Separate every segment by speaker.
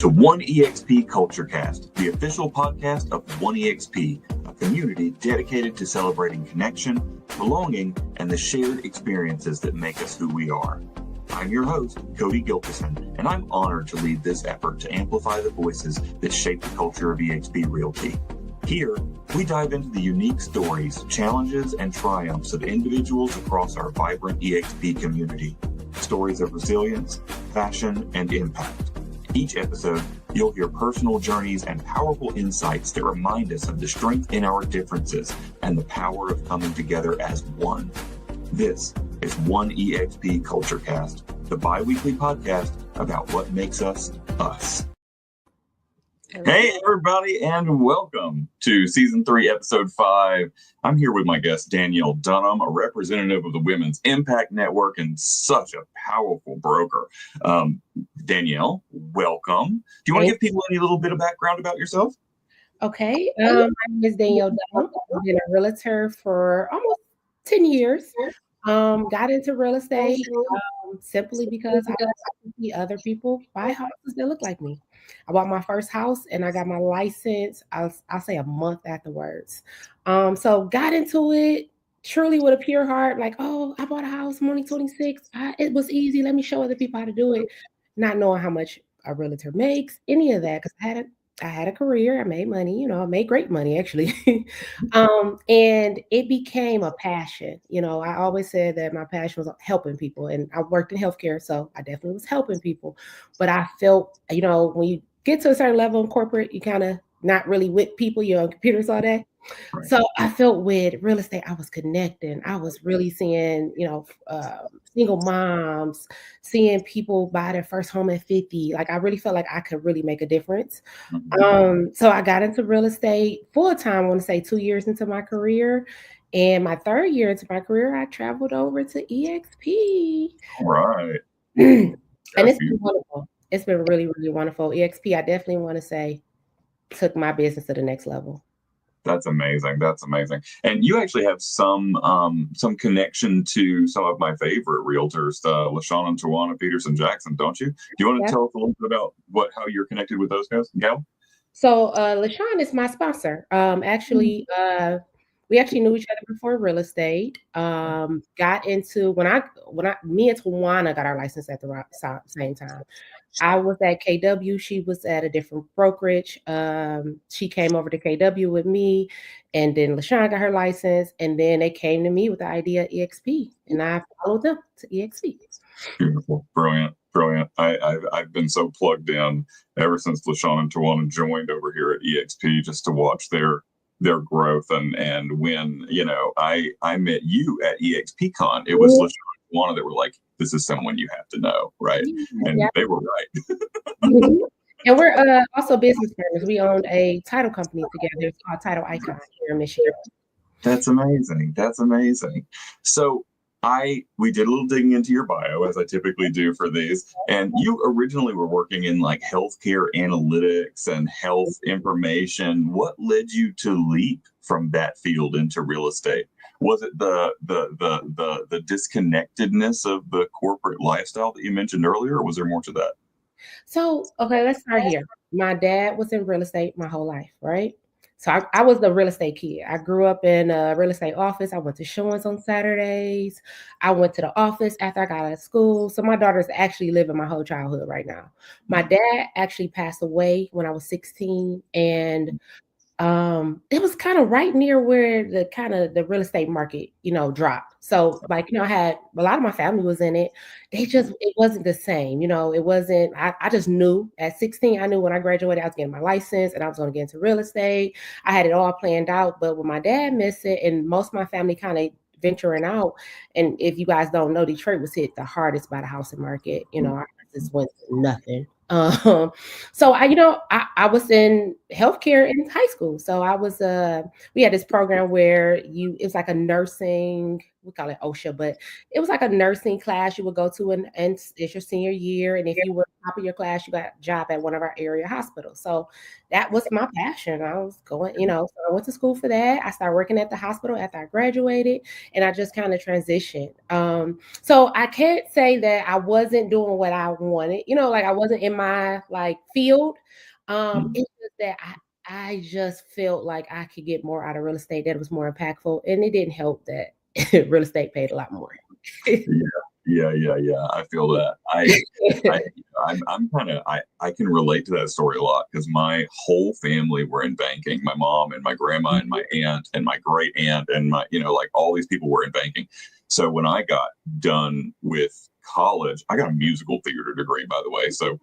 Speaker 1: to One EXP CultureCast, the official podcast of One EXP, a community dedicated to celebrating connection, belonging, and the shared experiences that make us who we are. I'm your host, Cody Gilkyson, and I'm honored to lead this effort to amplify the voices that shape the culture of EXP Realty. Here, we dive into the unique stories, challenges, and triumphs of individuals across our vibrant EXP community. Stories of resilience, passion, and impact. Each episode, you'll hear personal journeys and powerful insights that remind us of the strength in our differences and the power of coming together as one. This is One EXP CultureCast, the bi-weekly podcast about what makes us us. Hey, everybody, and welcome to Season 3, Episode 5. I'm here with my guest, Danielle Dunham, a representative of the Women's Impact Network and such a powerful broker. Danielle, welcome. Do you want to give people any little bit of background about yourself?
Speaker 2: Okay. My name is Danielle Dunham. I've been a realtor for almost 10 years. Got into real estate simply because I like to see other people buy houses that look like me. I bought my first house and I got my license, I'll say a month afterwards. So got into it truly with a pure heart, like, oh, I bought a house, I'm only 26. It was easy. Let me show other people how to do it. Not knowing how much a realtor makes, any of that, because I had a career, I made money, I made great money actually. And it became a passion. I always said that my passion was helping people, and I worked in healthcare, so I definitely was helping people. But I felt, when you get to a certain level in corporate, you kind of not really with people, you're on computers all day.
Speaker 1: Right.
Speaker 2: So I felt with real estate, I was connecting. I was really seeing, single moms, seeing people buy their first home at 50. Like I really felt like I could really make a difference. So I got into real estate full time, I want to say 2 years into my career. And my third year into my career, I traveled over to EXP.
Speaker 1: Right.
Speaker 2: And it's been wonderful. It's been really, really wonderful. EXP, I definitely want to say, took my business to the next level.
Speaker 1: That's amazing. That's amazing. And you actually have some connection to some of my favorite realtors, LaShawn and Tawana Peterson Jackson, don't you? Do you want to tell us a little bit about how you're connected with those guys, Gal?
Speaker 2: So LaShawn is my sponsor. We actually knew each other before real estate. Got into when me and Tawana got our license at the same time. I was at KW. She was at a different brokerage. She came over to KW with me, and then LaShawn got her license, and then they came to me with the idea of EXP, and I followed them to EXP.
Speaker 1: Beautiful, brilliant. I've been so plugged in ever since LaShawn and Tawana joined over here at EXP, just to watch their growth and when I met you at EXPCon, it was LaShawn and Tawana that were like, this is someone you have to know, right? And they were right.
Speaker 2: And we're also business partners. We owned a title company together. It's called Title Icon here in Michigan.
Speaker 1: That's amazing. So we did a little digging into your bio, as I typically do for these. And you originally were working in like healthcare analytics and health information. What led you to leap from that field into real estate? Was it the disconnectedness of the corporate lifestyle that you mentioned earlier, or was there more to that?
Speaker 2: So, okay, let's start here. My dad was in real estate my whole life, right? So I was the real estate kid. I grew up in a real estate office. I went to showings on Saturdays. I went to the office after I got out of school. So my daughter's actually living my whole childhood right now. My dad actually passed away when I was 16, and it was kind of right near where the real estate market, dropped. So I had a lot of my family was in it. It wasn't the same, it wasn't, I just knew at 16, I knew when I graduated, I was getting my license and I was going to get into real estate. I had it all planned out, but when my dad missed it and most of my family kind of venturing out. And if you guys don't know, Detroit was hit the hardest by the housing market. Our houses went to nothing. So I was in healthcare in high school. So I was, we had this program where it's like a nursing we call it OSHA, but it was like a nursing class you would go to, and it's your senior year. And if you were top of your class, you got a job at one of our area hospitals. So that was my passion. I was going, so I went to school for that. I started working at the hospital after I graduated, and I just kind of transitioned. So I can't say that I wasn't doing what I wanted, like I wasn't in my like field. It's just that I just felt like I could get more out of real estate, that it was more impactful, and it didn't help that real estate paid a lot more.
Speaker 1: Yeah. I feel that. I can relate to that story a lot because my whole family were in banking. My mom and my grandma and my aunt and my great aunt and my, like all these people were in banking. So when I got done with college, I got a musical theater degree, by the way. So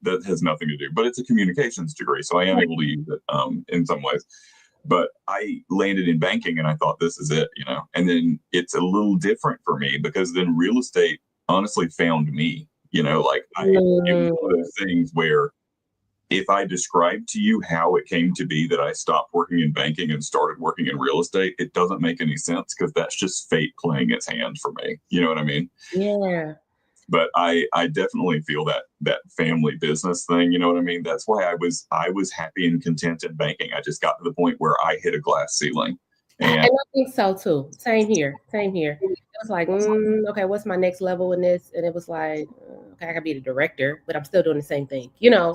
Speaker 1: that has nothing to do, but it's a communications degree. So I am able to use it in some ways. But I landed in banking and I thought, this is it, and then it's a little different for me because then real estate honestly found me, it was one of those things where if I described to you how it came to be that I stopped working in banking and started working in real estate, it doesn't make any sense because that's just fate playing its hand for me. You know what I mean?
Speaker 2: Yeah.
Speaker 1: But I definitely feel that family business thing. You know what I mean? That's why I was happy and content in banking. I just got to the point where I hit a glass ceiling.
Speaker 2: And I think so too. Same here. It was like, okay, what's my next level in this? And it was like, okay, I could be the director, but I'm still doing the same thing.
Speaker 1: Yeah.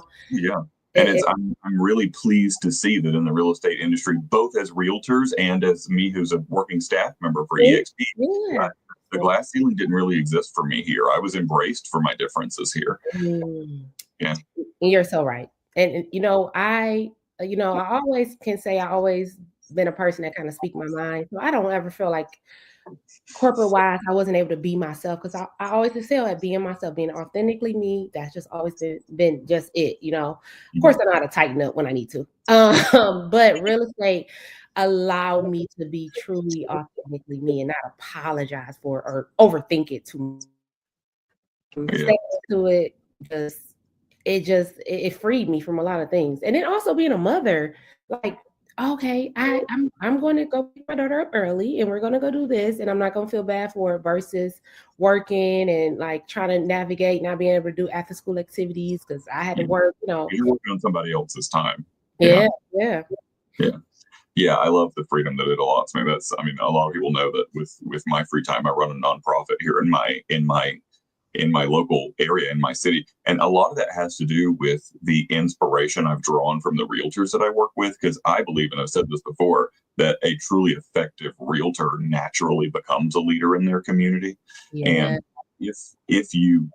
Speaker 1: And I'm really pleased to see that in the real estate industry, both as realtors and as me, who's a working staff member for EXP, the glass ceiling didn't really exist for me here. I was embraced for my differences here. Yeah.
Speaker 2: You're so right. And I always can say I always been a person that kind of speak my mind. So I don't ever feel like corporate wise, I wasn't able to be myself because I always excel at being myself, being authentically me. That's just always been just it, Of course, I know how to tighten up when I need to. But real estate allowed me to be truly authentically me and not apologize for or overthink it too much. Stay to it, it freed me from a lot of things. And then also being a mother, like, okay, I'm going to go pick my daughter up early and we're going to go do this and I'm not going to feel bad for it versus working and like trying to navigate not being able to do after school activities because I had to work,
Speaker 1: You're working on somebody else's time.
Speaker 2: Yeah.
Speaker 1: I love the freedom that it allows me. A lot of people know that with my free time, I run a nonprofit here in my local area, in my city. And a lot of that has to do with the inspiration I've drawn from the realtors that I work with, because I believe, and I've said this before, that a truly effective realtor naturally becomes a leader in their community. Yeah. And if you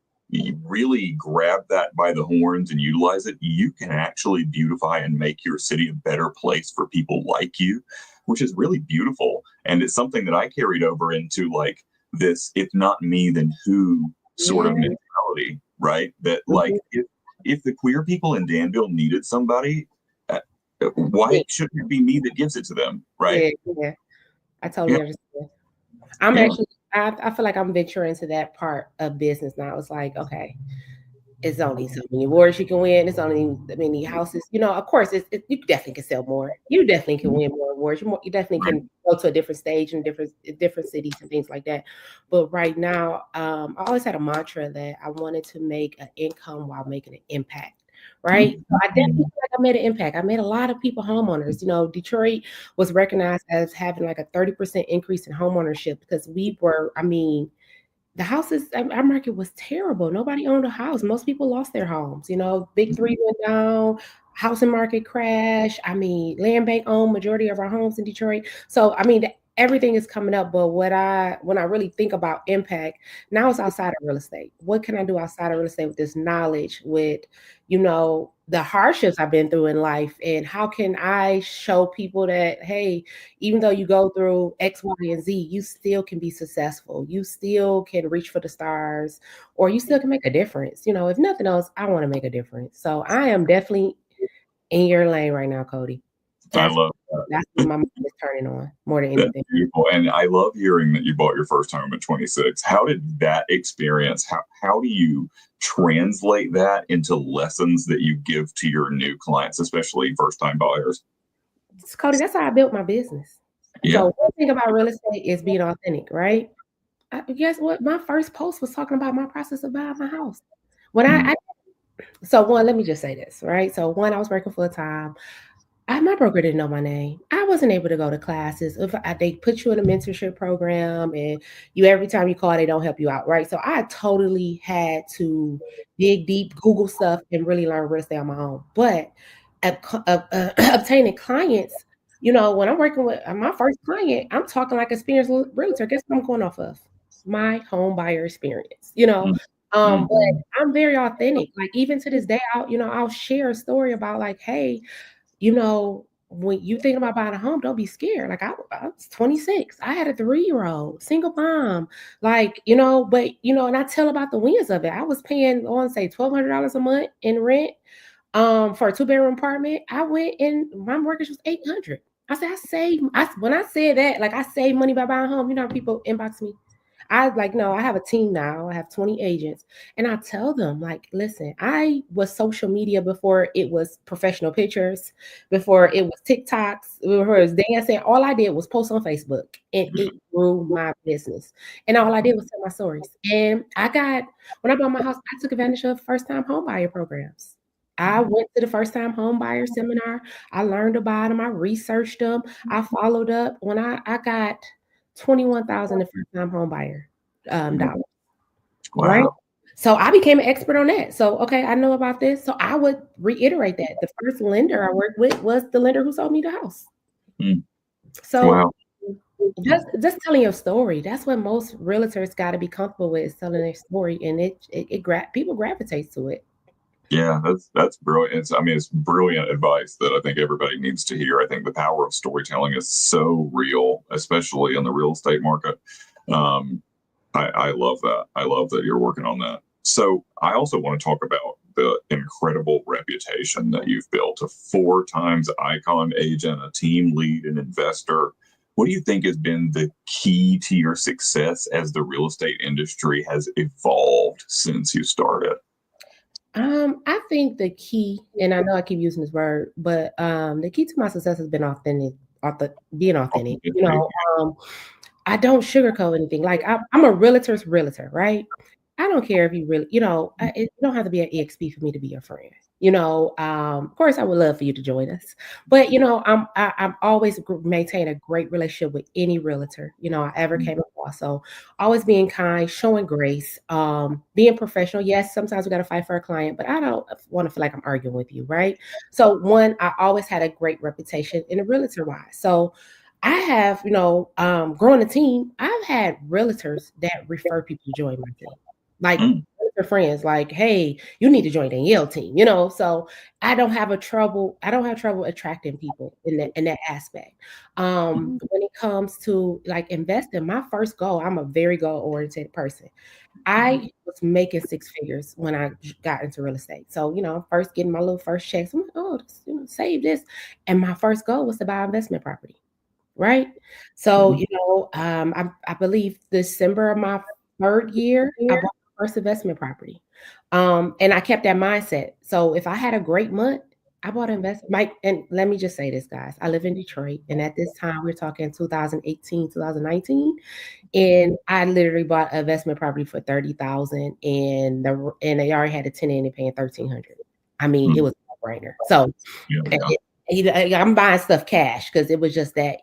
Speaker 1: really grab that by the horns and utilize it, you can actually beautify and make your city a better place for people like you, which is really beautiful. And it's something that I carried over into like this, if not me, then who sort of mentality, right? That like, if the queer people in Danville needed somebody, why shouldn't it be me that gives it to them, right?
Speaker 2: Yeah. I totally understand. I'm actually, I feel like I'm venturing into that part of business now. It's like, okay, it's only so many awards you can win. It's only many houses. Of course, you definitely can sell more. You definitely can win more awards. You definitely can go to a different stage in different cities and things like that. But right now, I always had a mantra that I wanted to make an income while making an impact. Right. So I definitely feel like I made an impact. I made a lot of people homeowners. Detroit was recognized as having like a 30% increase in homeownership because the houses, our market was terrible. Nobody owned a house. Most people lost their homes. Big three went down, housing market crash. Land bank owned majority of our homes in Detroit. So, everything is coming up. But when I really think about impact, now it's outside of real estate. What can I do outside of real estate with this knowledge, with, the hardships I've been through in life? And how can I show people that, hey, even though you go through X, Y, and Z, you still can be successful. You still can reach for the stars, or you still can make a difference. If nothing else, I want to make a difference. So I am definitely in your lane right now, Cody.
Speaker 1: I love that.
Speaker 2: That's what my mind is turning on more than anything.
Speaker 1: That's beautiful. And I love hearing that you bought your first home at 26. How did that experience, how do you translate that into lessons that you give to your new clients, especially first-time buyers?
Speaker 2: Cody, that's how I built my business.
Speaker 1: Yeah.
Speaker 2: So one thing about real estate is being authentic, right? Guess what? My first post was talking about my process of buying my house. When
Speaker 1: Mm.
Speaker 2: so one, let me just say this, right? So one, I was working full time. My broker didn't know my name. I wasn't able to go to classes. They put you in a mentorship program, and you every time you call, they don't help you out, right? So I totally had to dig deep, Google stuff, and really learn real estate on my own. But obtaining clients, when I'm working with my first client, I'm talking like experienced realtor. Guess what I'm going off of? My home buyer experience,
Speaker 1: Mm.
Speaker 2: But I'm very authentic. Like even to this day, I'll share a story about like, hey, when you think about buying a home, don't be scared. Like I was 26. I had a 3-year-old, single mom. Like, and I tell about the wins of it. I was paying, I want to say $1,200 a month in rent for a 2-bedroom apartment. I went and my mortgage was 800. I said, when I said that, like I saved money by buying a home, how people inbox me. I like, no, I have a team now. I have 20 agents. And I tell them, like, listen, I was social media before it was professional pictures, before it was TikToks, before it was dancing. All I did was post on Facebook and it grew my business. And all I did was tell my stories. And when I bought my house, I took advantage of first time home buyer programs. I went to the first time home buyer seminar. I learned about them. I researched them. I followed up. When I got 21,000 the first time home buyer dollars, right?
Speaker 1: Wow.
Speaker 2: So I became an expert on that. So, okay, I know about this. So I would reiterate that. The first lender I worked with was the lender who sold me the house.
Speaker 1: Mm.
Speaker 2: So
Speaker 1: Wow.
Speaker 2: just telling your story. That's what most realtors got to be comfortable with, is telling their story, and people gravitate to it.
Speaker 1: Yeah, that's brilliant. It's brilliant advice that I think everybody needs to hear. I think the power of storytelling is so real, especially in the real estate market. Um, I love that. I love that you're working on that. So I also want to talk about the incredible reputation that you've built, a 4 times icon agent, a team lead, an investor. What do you think has been the key to your success as the real estate industry has evolved since you started?
Speaker 2: I think the key, and I know I keep using this word, but the key to my success has been being authentic. Um, I don't sugarcoat anything. Like I'm a realtor's realtor, right? I don't care if you really, you don't have to be an EXP for me to be your friend. Of course, I would love for you to join us, but I'm always maintain a great relationship with any realtor I ever came across. So always being kind, showing grace, being professional. Yes, sometimes we got to fight for a client, but I don't want to feel like I'm arguing with you, right? So one, I always had a great reputation in a realtor wise. So I have, growing a team, I've had realtors that refer people to join my team. Like
Speaker 1: Mm.
Speaker 2: realtor friends, like, hey, you need to join Danielle team, So I don't have trouble attracting people in that aspect. When it comes to like investing, my first goal, I'm a very goal-oriented person. I was making 6 figures when I got into real estate. So, I'm first getting my little first checks. I'm like, oh, save this. And my first goal was to buy investment property. Right? So, I believe December of my 3rd year, I bought my first investment property. And I kept that mindset. So if I had a great month, I bought and let me just say this, guys. I live in Detroit, and at this time, we're talking 2018, 2019, and I literally bought an investment property for 30,000, and they already had a tenant and paying 1,300. I mean, it was a no-brainer. So
Speaker 1: Yeah.
Speaker 2: I'm buying stuff cash because it was just that,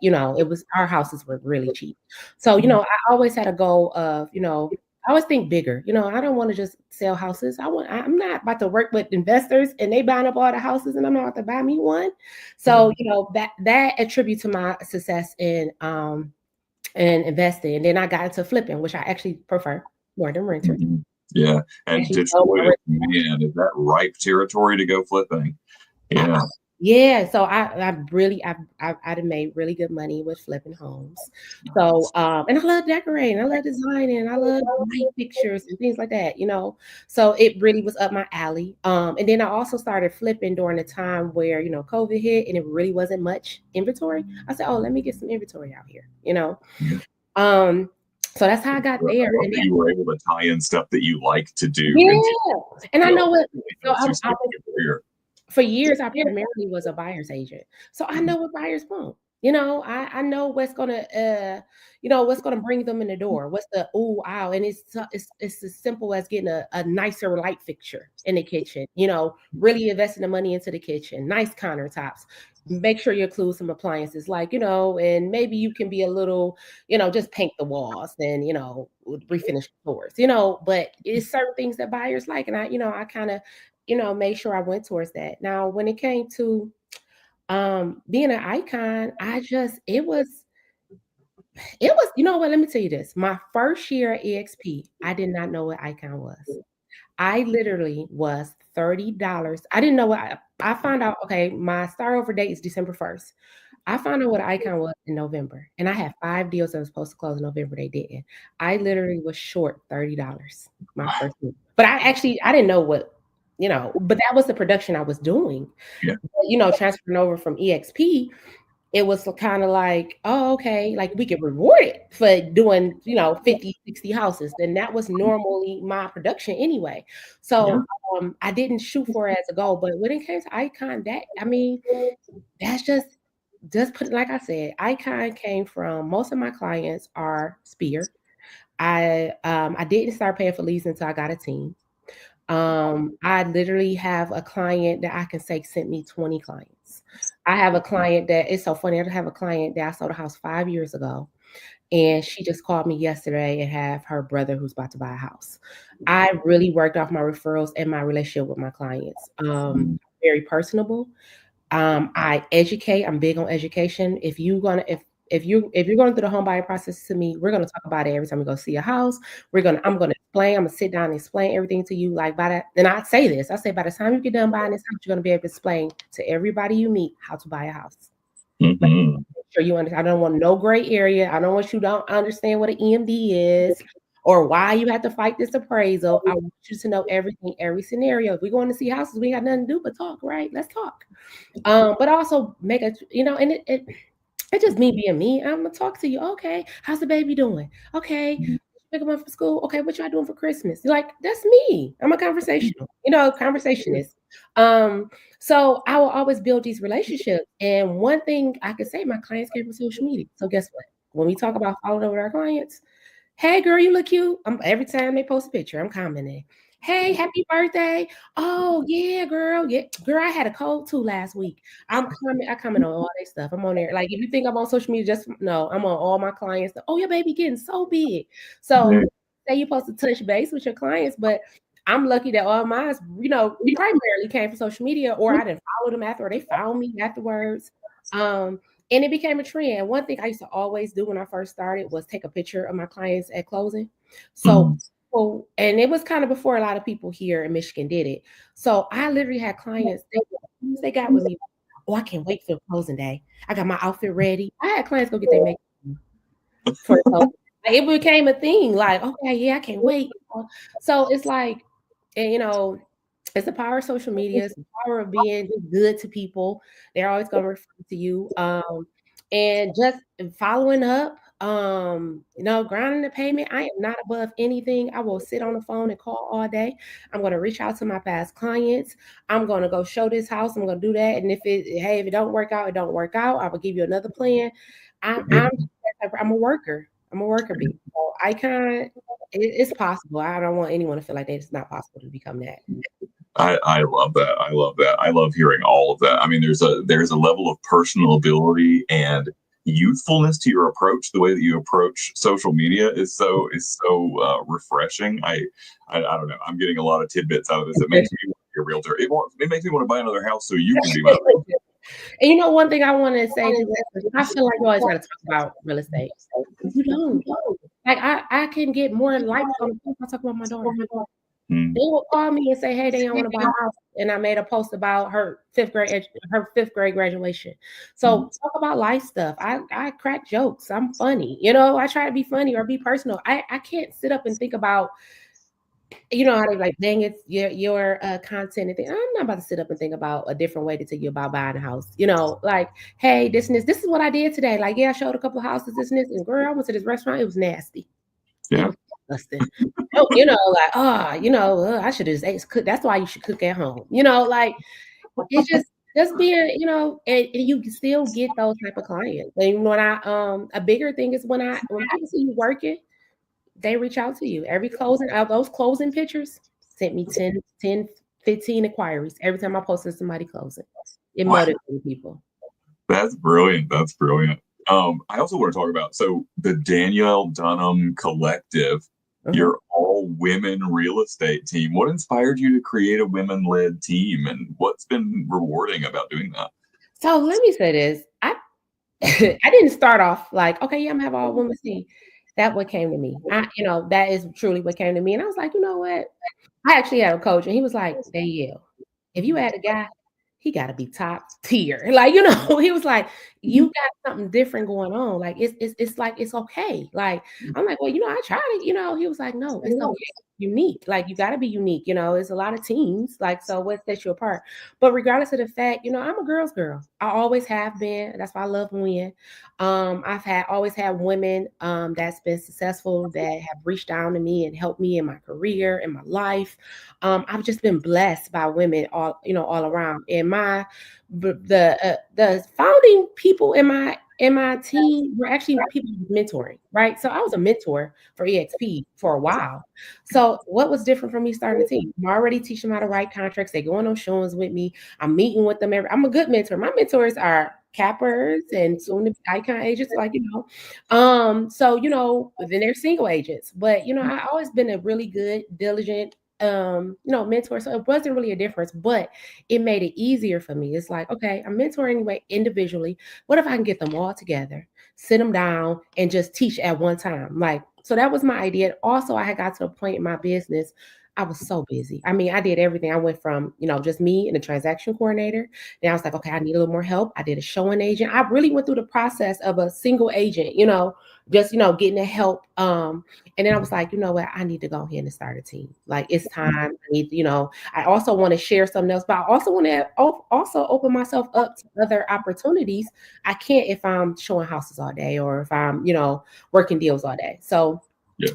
Speaker 2: our houses were really cheap. So, I always had a goal of, I always think bigger. I don't want to just sell houses. I'm not about to work with investors and they buying up all the houses and I'm not about to buy me one. So, that attribute to my success in investing. And then I got into flipping, which I actually prefer more than renters.
Speaker 1: Yeah. And Detroit, man, is that ripe territory to go flipping? Yeah.
Speaker 2: Yeah, so I've made really good money with flipping homes. So and I love decorating, I love designing, I love light pictures and things like that, So it really was up my alley. And then I also started flipping during the time where COVID hit and it really wasn't much inventory. I said, oh, let me get some inventory out here,
Speaker 1: Yeah.
Speaker 2: So that's how I got there.
Speaker 1: And then, you were able to tie in stuff that you like to do.
Speaker 2: Yeah, and I know what. So
Speaker 1: career.
Speaker 2: for years, I primarily was a buyer's agent. So I know what buyers want. I know what's gonna bring them in the door. What's the ooh wow, and it's as simple as getting a nicer light fixture in the kitchen. Really investing the money into the kitchen, nice countertops. Make sure you include some appliances, and maybe you can be a little, just paint the walls and refinish the floors. But it's certain things that buyers like, and I kind of, made sure I went towards that. Now, when it came to being an icon, it was, you know what, let me tell you this. My first year at EXP, I did not know what icon was. I literally was $30. I didn't know I found out, okay, my start over date is December 1st. I found out what icon was in November, and I had 5 deals that were supposed to close in November. They didn't. I literally was short $30 my first week. But I didn't know but that was the production I was doing.
Speaker 1: Yeah.
Speaker 2: Transferring over from EXP, it was kind of like, oh, okay, like we get rewarded for doing, 50, 60 houses. Then that was normally my production anyway. So I didn't shoot for it as a goal. But when it came to icon, that's just put like I said, icon came from most of my clients are Spear. I didn't start paying for leads until I got a team. I literally have a client that I can say sent me 20 clients. I have a client that it's so funny. I have a client that I sold a house 5 years ago, and she just called me yesterday and have her brother who's about to buy a house. I really worked off my referrals and my relationship with my clients. Very personable. I educate. I'm big on education. If you're going through the home buying process to me, we're gonna talk about it every time we go see a house. I'm gonna explain. I'm gonna sit down and explain everything to you. Like by that, and I say this. I say by the time you get done buying this house, you're gonna be able to explain to everybody you meet how to buy a house. Like, make sure you understand. I don't want no gray area. I don't want you don't understand what an EMD is or why you have to fight this appraisal. I want you to know everything, every scenario. If we're going to see houses, we got nothing to do but talk, right? Let's talk. But also make a, and it's just me being me. I'm gonna talk to you. Okay, how's the baby doing? Okay, pick him up from school. Okay, what y'all doing for Christmas? You're like, that's me. I'm a conversational, conversationist. So I will always build these relationships. And one thing I could say, my clients came from social media. So guess what? When we talk about following up with our clients, hey girl, you look cute. Every time they post a picture, I'm commenting. Hey, happy birthday. Oh, yeah, girl. Yeah, girl, I had a cold too last week. I comment on all their stuff. I'm on there. Like, if you think I'm on social media, just no, I'm on all my clients. Oh, your baby getting so big. So say you're supposed to touch base with your clients, but I'm lucky that all mine, primarily came from social media, or I didn't follow them after, or they found me afterwards. And it became a trend. One thing I used to always do when I first started was take a picture of my clients at closing. So and it was kind of before a lot of people here in Michigan did it. So I literally had clients, they got with me. Oh, I can't wait for closing day. I got my outfit ready. I had clients go get their makeup for closing. It became a thing. Like, okay, yeah, I can't wait. So it's like, and, it's the power of social media. It's the power of being good to people. They're always going to refer to you. And just following up, grounding the payment. I am not above anything. I will sit on the phone and call all day. I'm going to reach out to my past clients. I'm going to go show this house. I'm going to do that. And if it don't work out, it don't work out. I will give you another plan. I'm a worker. I'm a worker bee. So it's possible. I don't want anyone to feel like it's not possible to become that.
Speaker 1: I love that. I love that. I love hearing all of that. I mean, there's a level of personal ability and youthfulness to your approach. The way that you approach social media is so refreshing. I don't know. I'm getting a lot of tidbits out of this. It makes me want to be a realtor. It makes me want to buy another house so you can be my realtor.
Speaker 2: And one thing I want to say to that, I feel like you always got to talk about real estate. You don't. Like I can get more likes on the post I talk about my daughter. They will call me and say, "Hey, they want to buy a house," and I made a post about her fifth grade graduation. So talk about life stuff. I crack jokes. I'm funny. I try to be funny or be personal. I can't sit up and think about. How they like, dang it, your content and thing. I'm not about to sit up and think about a different way to tell you about buying a house. Like, hey, this and this. This is what I did today. Like, yeah, I showed a couple of houses, this and this. And girl, I went to this restaurant. It was nasty.
Speaker 1: Yeah.
Speaker 2: It was disgusting. I should have just ate cook. That's why you should cook at home. Like, it's just Just being, and you can still get those type of clients. And when a bigger thing is when people see you working, they reach out to you. Every closing of those closing pictures sent me 10, 15 inquiries every time I posted somebody closing. It
Speaker 1: Wow.
Speaker 2: motivated people.
Speaker 1: That's brilliant. That's brilliant. I also want to talk about the Danielle Dunham Collective, your all women real estate team. What inspired you to create a women-led team, and what's been rewarding about doing that?
Speaker 2: So let me say this. I didn't start off like, okay, yeah, I'm gonna have all women team. That what came to me. That is truly what came to me. And I was like, you know what? I actually had a coach and he was like, Danielle, if you had a guy, he got to be top tier. Like, he was like, you got something different going on. Like, it's like, it's okay. Like, I'm like, well, I tried it, he was like, no, it's okay. Unique. Like, you got to be unique. It's a lot of teams. Like, so what sets you apart? But regardless of the fact, I'm a girl's girl. I always have been. That's why I love women. I've always had women that's been successful that have reached down to me and helped me in my career, in my life. I've just been blessed by women all around. And the founding people in my team were actually people mentoring, right? So I was a mentor for EXP for a while. So what was different from me starting the team? I'm already teaching them how to write contracts. They're going on showings with me. I'm meeting with them I'm a good mentor. My mentors are cappers and soon to be icon agents, like, so, then they're single agents. But, I always been a really good, diligent mentor. So it wasn't really a difference, but it made it easier for me. It's like, okay, I'm mentoring anyway individually. What if I can get them all together, sit them down and just teach at one time? Like, so that was my idea. Also, I had got to a point in my business, I was so busy. I mean, I did everything. I went from, just me and a transaction coordinator. Then I was like, okay, I need a little more help. I did a showing agent. I really went through the process of a single agent, just, getting the help. And then I was like, you know what? I need to go ahead and start a team. Like, it's time. I need, I also want to share something else, but I also want to also open myself up to other opportunities. I can't if I'm showing houses all day or if I'm, working deals all day. So
Speaker 1: yeah.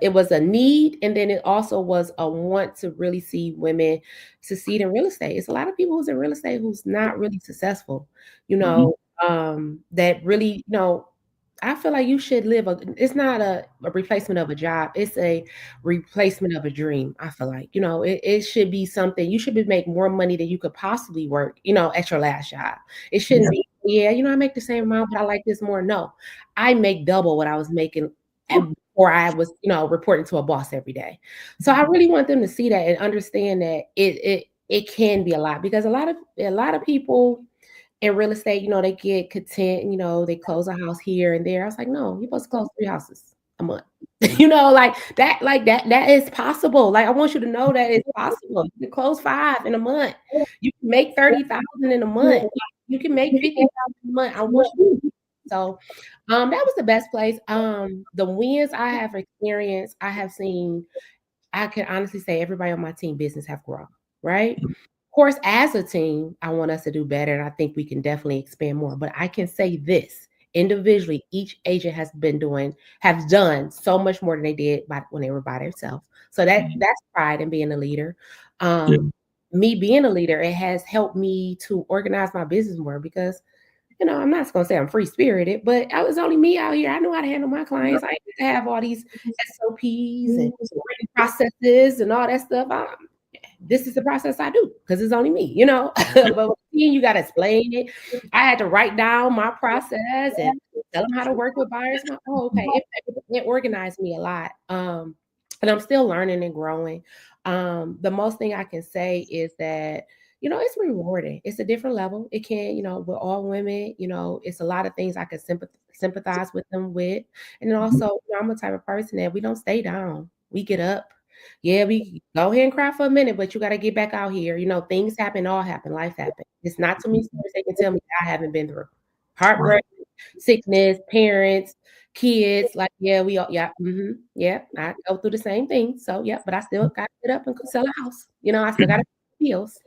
Speaker 2: It was a need, and then it also was a want to really see women succeed in real estate. It's a lot of people who's in real estate who's not really successful, that really, I feel like you should live it's not a replacement of a job. It's a replacement of a dream. I feel like, it should be something you should be making more money than you could possibly work, at your last job. It shouldn't be, I make the same amount, but I like this more. No, I make double what I was making or I was, reporting to a boss every day. So I really want them to see that and understand that it can be a lot, because a lot of people in real estate, they get content, they close a house here and there. I was like, no, you're supposed to close 3 houses a month. That is possible. Like, I want you to know that it's possible. You can close 5 in a month. You can make 30,000 in a month. You can make 50,000 a month. I want you to. So that was the best place. The wins I have experienced, I have seen, I can honestly say everybody on my team business have grown, right? Of course, as a team, I want us to do better, and I think we can definitely expand more. But I can say this individually, each agent has done so much more than they did when they were by themselves. So that's pride in being a leader. Me being a leader, it has helped me to organize my business more, because I'm not going to say I'm free spirited, but I was only me out here. I know how to handle my clients. I didn't have all these SOPs and processes and all that stuff. This is the process I do because it's only me, But you got to explain it. I had to write down my process and tell them how to work with buyers. Okay, it organized me a lot. And I'm still learning and growing. The most thing I can say is that it's rewarding. It's a different level. It can, we're all women, it's a lot of things I can sympathize with them with. And then also, I'm a type of person that we don't stay down. We get up. Yeah, we go ahead and cry for a minute, but you got to get back out here. Things happen, all happen, life happens. It's not too many stories they can tell me that I haven't been through. Heartbreak, sickness, parents, kids, like, I go through the same thing. So, but I still got to get up and sell a house. I still got to pay bills.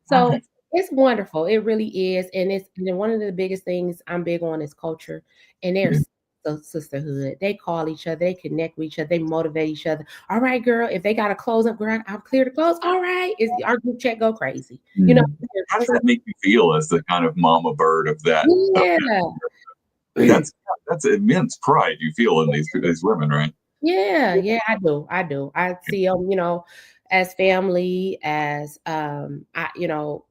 Speaker 2: So it's wonderful. It really is. And then one of the biggest things I'm big on is culture. And there's sisterhood. They call each other, they connect with each other, they motivate each other. All right, girl, if they got to close up, girl, I'll clear the clothes. All right, is our group chat go crazy?
Speaker 1: How does that make you feel as the kind of mama bird of that?
Speaker 2: Yeah.
Speaker 1: That's immense pride you feel in these women, right?
Speaker 2: Yeah, I do. I see them, as family, as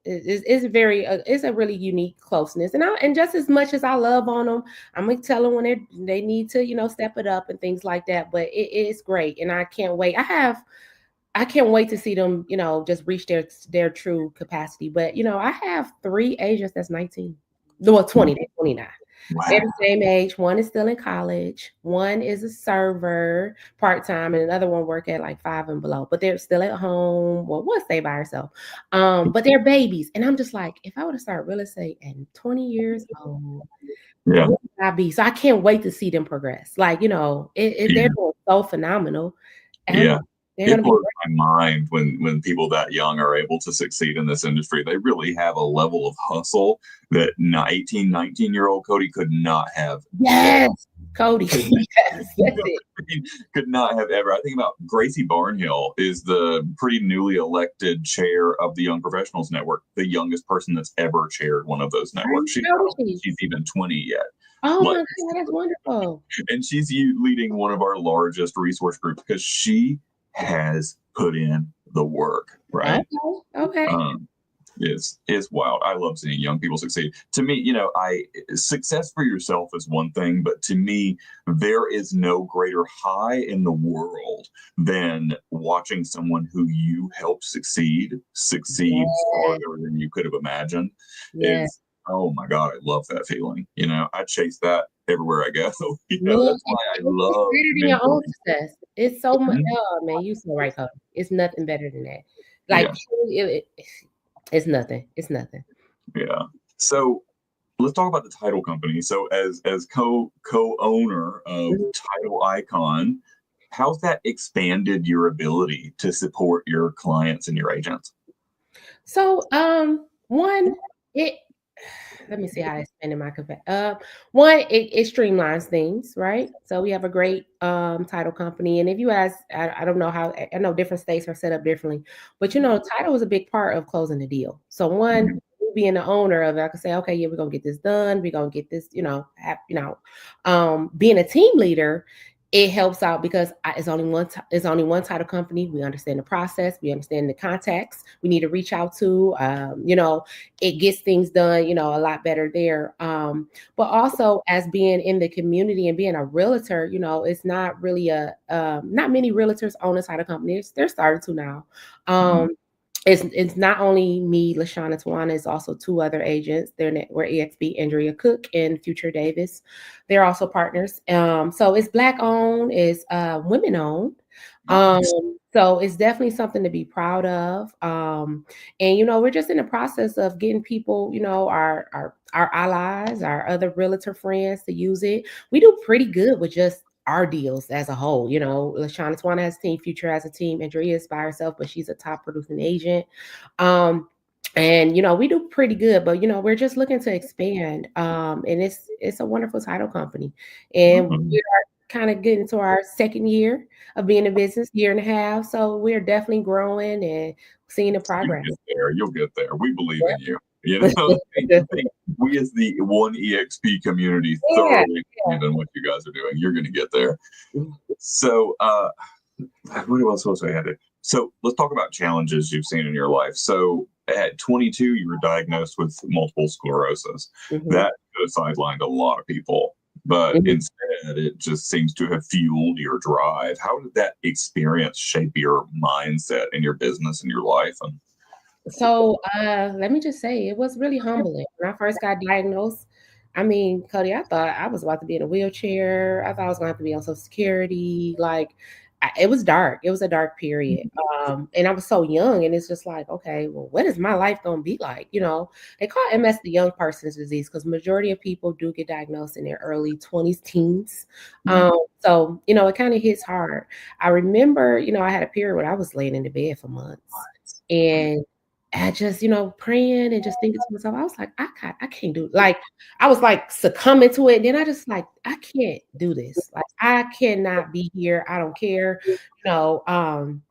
Speaker 2: it's very, it's a really unique closeness, and just as much as I love on them, I'm gonna tell them when they need to, step it up and things like that. But it's great, and I can't wait. I can't wait to see them, just reach their true capacity. But I have 3 agents that's 19, well 20, they're 29. They're
Speaker 1: Wow.
Speaker 2: the same age. One is still in college. One is a server part-time, and another one work at like 5 and below. But they're still at home. Well, one stay by herself. But they're babies. And I'm just like, if I would have started real estate at 20 years old,
Speaker 1: Yeah.
Speaker 2: what would I be? So I can't wait to see them progress. Like, they're doing so phenomenal.
Speaker 1: Yeah.
Speaker 2: They're
Speaker 1: It
Speaker 2: gonna be
Speaker 1: blows my mind when people that young are able to succeed in this industry. They really have a level of hustle that 18, 19-year-old Cody could not have.
Speaker 2: yes, Cody. Yes, that's it.
Speaker 1: Could not have ever. I think about Gracie Barnhill is the pretty newly elected chair of the Young Professionals Network, the youngest person that's ever chaired one of those networks. She's even 20 yet.
Speaker 2: Oh my God, that's wonderful.
Speaker 1: And she's leading one of our largest resource groups because she has put in the work, right?
Speaker 2: Okay.
Speaker 1: It's wild. I love seeing young people succeed. To me, success for yourself is one thing, but to me, there is no greater high in the world than watching someone who you helped succeed farther than you could have imagined. Is oh my God, I love that feeling. I chase that everywhere I go. That's why I love
Speaker 2: your own success. It's so much. Oh man, you so right, Cody. It's nothing better than that. Like it's nothing. It's nothing.
Speaker 1: Yeah. So let's talk about the title company. So as co-owner of Title Icon, how's that expanded your ability to support your clients and your agents?
Speaker 2: So let me see how I expanded my one, it streamlines things, right? So we have a great title company. And if you ask, I don't know how, I know different states are set up differently, but title is a big part of closing the deal. So one, being the owner of it, I can say, okay, yeah, we're gonna get this done, we're gonna get this, being a team leader, it helps out because it's only one title company. We understand the process. We understand the contacts we need to reach out to. It gets things done, a lot better there. But also as being in the community and being a realtor, it's not really not many realtors own a title company. They're starting to now. It's not only me, LaShawna Tawana, it's also 2 other agents. We're EXP, Andrea Cook and Future Davis. They're also partners. So it's Black owned, it's women owned. So it's definitely something to be proud of. And we're just in the process of getting people, our allies, our other realtor friends to use it. We do pretty good with just our deals as a whole. LaShawna Tawana has a team, Future has a team, Andrea is by herself, but she's a top producing agent. And we do pretty good, but we're just looking to expand. And it's a wonderful title company. And we are kind of getting to our second year of being in business, year and a half. So we're definitely growing and seeing the progress.
Speaker 1: You'll get there. We believe in you. We as the one EXP community thoroughly believe in what you guys are doing. You're going to get there. So, what else was I had? So let's talk about challenges you've seen in your life. So at 22, you were diagnosed with multiple sclerosis. That could have sidelined a lot of people, but instead it just seems to have fueled your drive. How did that experience shape your mindset in your business and your life?
Speaker 2: So let me just say, it was really humbling. When I first got diagnosed, I mean, Cody, I thought I was about to be in a wheelchair. I thought I was going to have to be on Social Security. Like, it was dark. It was a dark period. And I was so young, and it's just like, okay, well, what is my life going to be like? They call MS the young person's disease because majority of people do get diagnosed in their early 20s, teens. So, it kind of hits hard. I remember, I had a period where I was laying in the bed for months. And I just, praying and just thinking to myself, I was like, I can't do it. Like, I was like succumbing to it. And then I just like, I can't do this. Like, I cannot be here. I don't care. You know,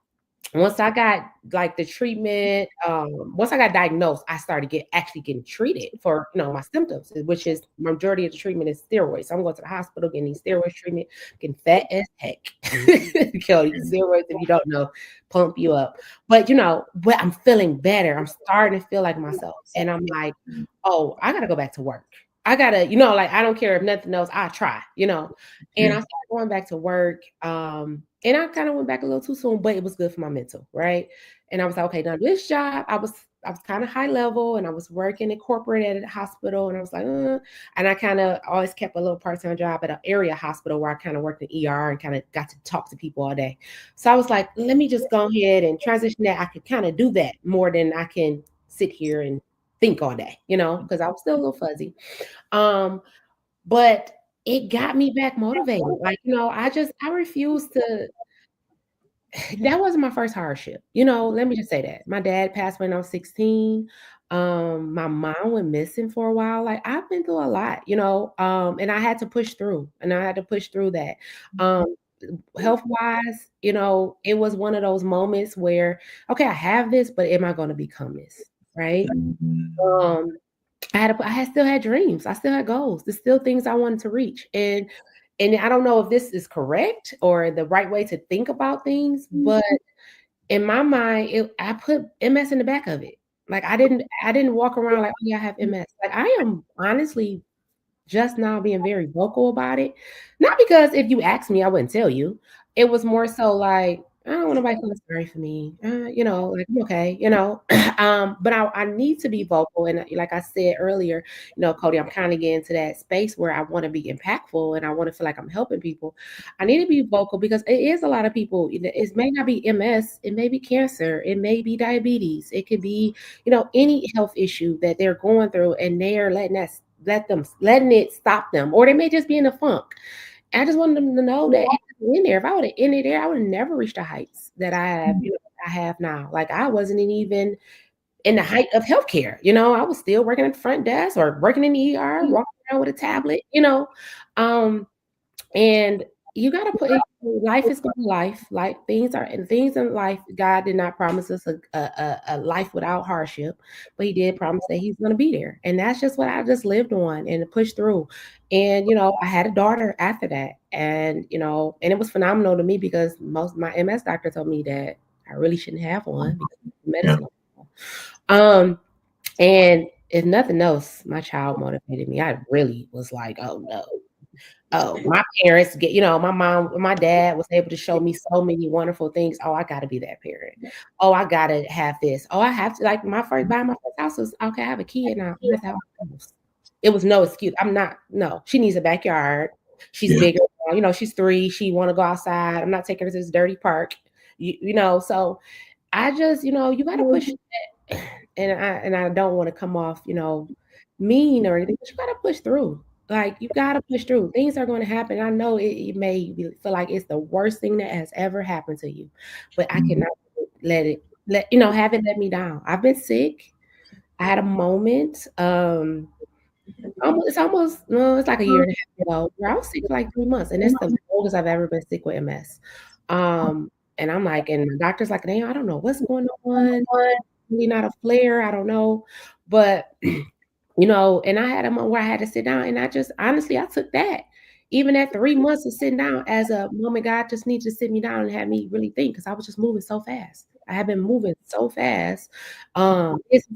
Speaker 2: once I got like the treatment, once I got diagnosed, I started actually getting treated for my symptoms, which is majority of the treatment is steroids. So I'm going to the hospital getting these steroids treatment, getting fat as heck. Steroids, if you don't know, pump you up. But but I'm feeling better. I'm starting to feel like myself, and I'm like, oh, I gotta go back to work. I gotta, like I don't care if nothing else, I try, and I started going back to work. And I kind of went back a little too soon, but it was good for my mental, right? And I was like, okay, now this job, I was kind of high level, and I was working in corporate at a hospital, and I was like, and I kind of always kept a little part-time job at an area hospital where I kind of worked in ER and kind of got to talk to people all day. So I was like, let me just go ahead and transition that. I could kind of do that more than I can sit here and think all day, because I was still a little fuzzy. But it got me back motivated. Like, I refuse to. That wasn't my first hardship. Let me just say that. My dad passed when I was 16. My mom went missing for a while. Like, I've been through a lot, and I had to push through, and I had to push through that. Health wise, it was one of those moments where, okay, I have this, but am I going to become this? Right. I still had dreams. I still had goals. There's still things I wanted to reach. And I don't know if this is correct or the right way to think about things, but in my mind, I put MS in the back of it. Like, I didn't walk around like, oh yeah, I have MS. Like, I am honestly just now being very vocal about it. Not because if you asked me, I wouldn't tell you. It was more so like, I don't want nobody feeling sorry for me. Like, I'm okay, but I need to be vocal. And like I said earlier, Cody, I'm kind of getting to that space where I want to be impactful and I want to feel like I'm helping people. I need to be vocal because it is a lot of people. It may not be MS, it may be cancer, it may be diabetes, it could be, any health issue that they're going through, and they are letting it stop them, or they may just be in a funk. I just wanted them to know that in there, if I would have ended there, I would have never reached the heights that I have now. Like, I wasn't even in the height of healthcare. I was still working at the front desk or working in the ER, walking around with a tablet. And you got to put life is going to life. Like, things in life. God did not promise us a life without hardship, but He did promise that He's going to be there. And that's just what I just lived on and pushed through. And I had a daughter after that, and and it was phenomenal to me because most of my MS doctor told me that I really shouldn't have one because of medicine. And if nothing else, my child motivated me. I really was like, oh no. Oh, my parents my mom, my dad was able to show me so many wonderful things. Oh, I gotta be that parent. Oh, I gotta have this. Oh, I have to, like, my first house was, okay, I have a kid now. I have to have a house. It was no excuse. No, she needs a backyard. She's bigger. She's 3. She wanna go outside. I'm not taking her to this dirty park. So I just, you gotta push that. And I don't want to come off, mean or anything, but you gotta push through. Like, you gotta push through. Things are going to happen. I know it may feel like it's the worst thing that has ever happened to you, but I cannot have it let me down. I've been sick. I had a moment. It's like a year and a half ago where I was sick for like 3 months, and it's the longest I've ever been sick with MS. And I'm like, and the doctor's like, damn, I don't know what's going on. Really not a flare. I don't know, but and I had a moment where I had to sit down, and I just honestly, I took that. Even at 3 months of sitting down as a moment, God just needed to sit me down and have me really think, because I was just moving so fast. I have been moving so fast.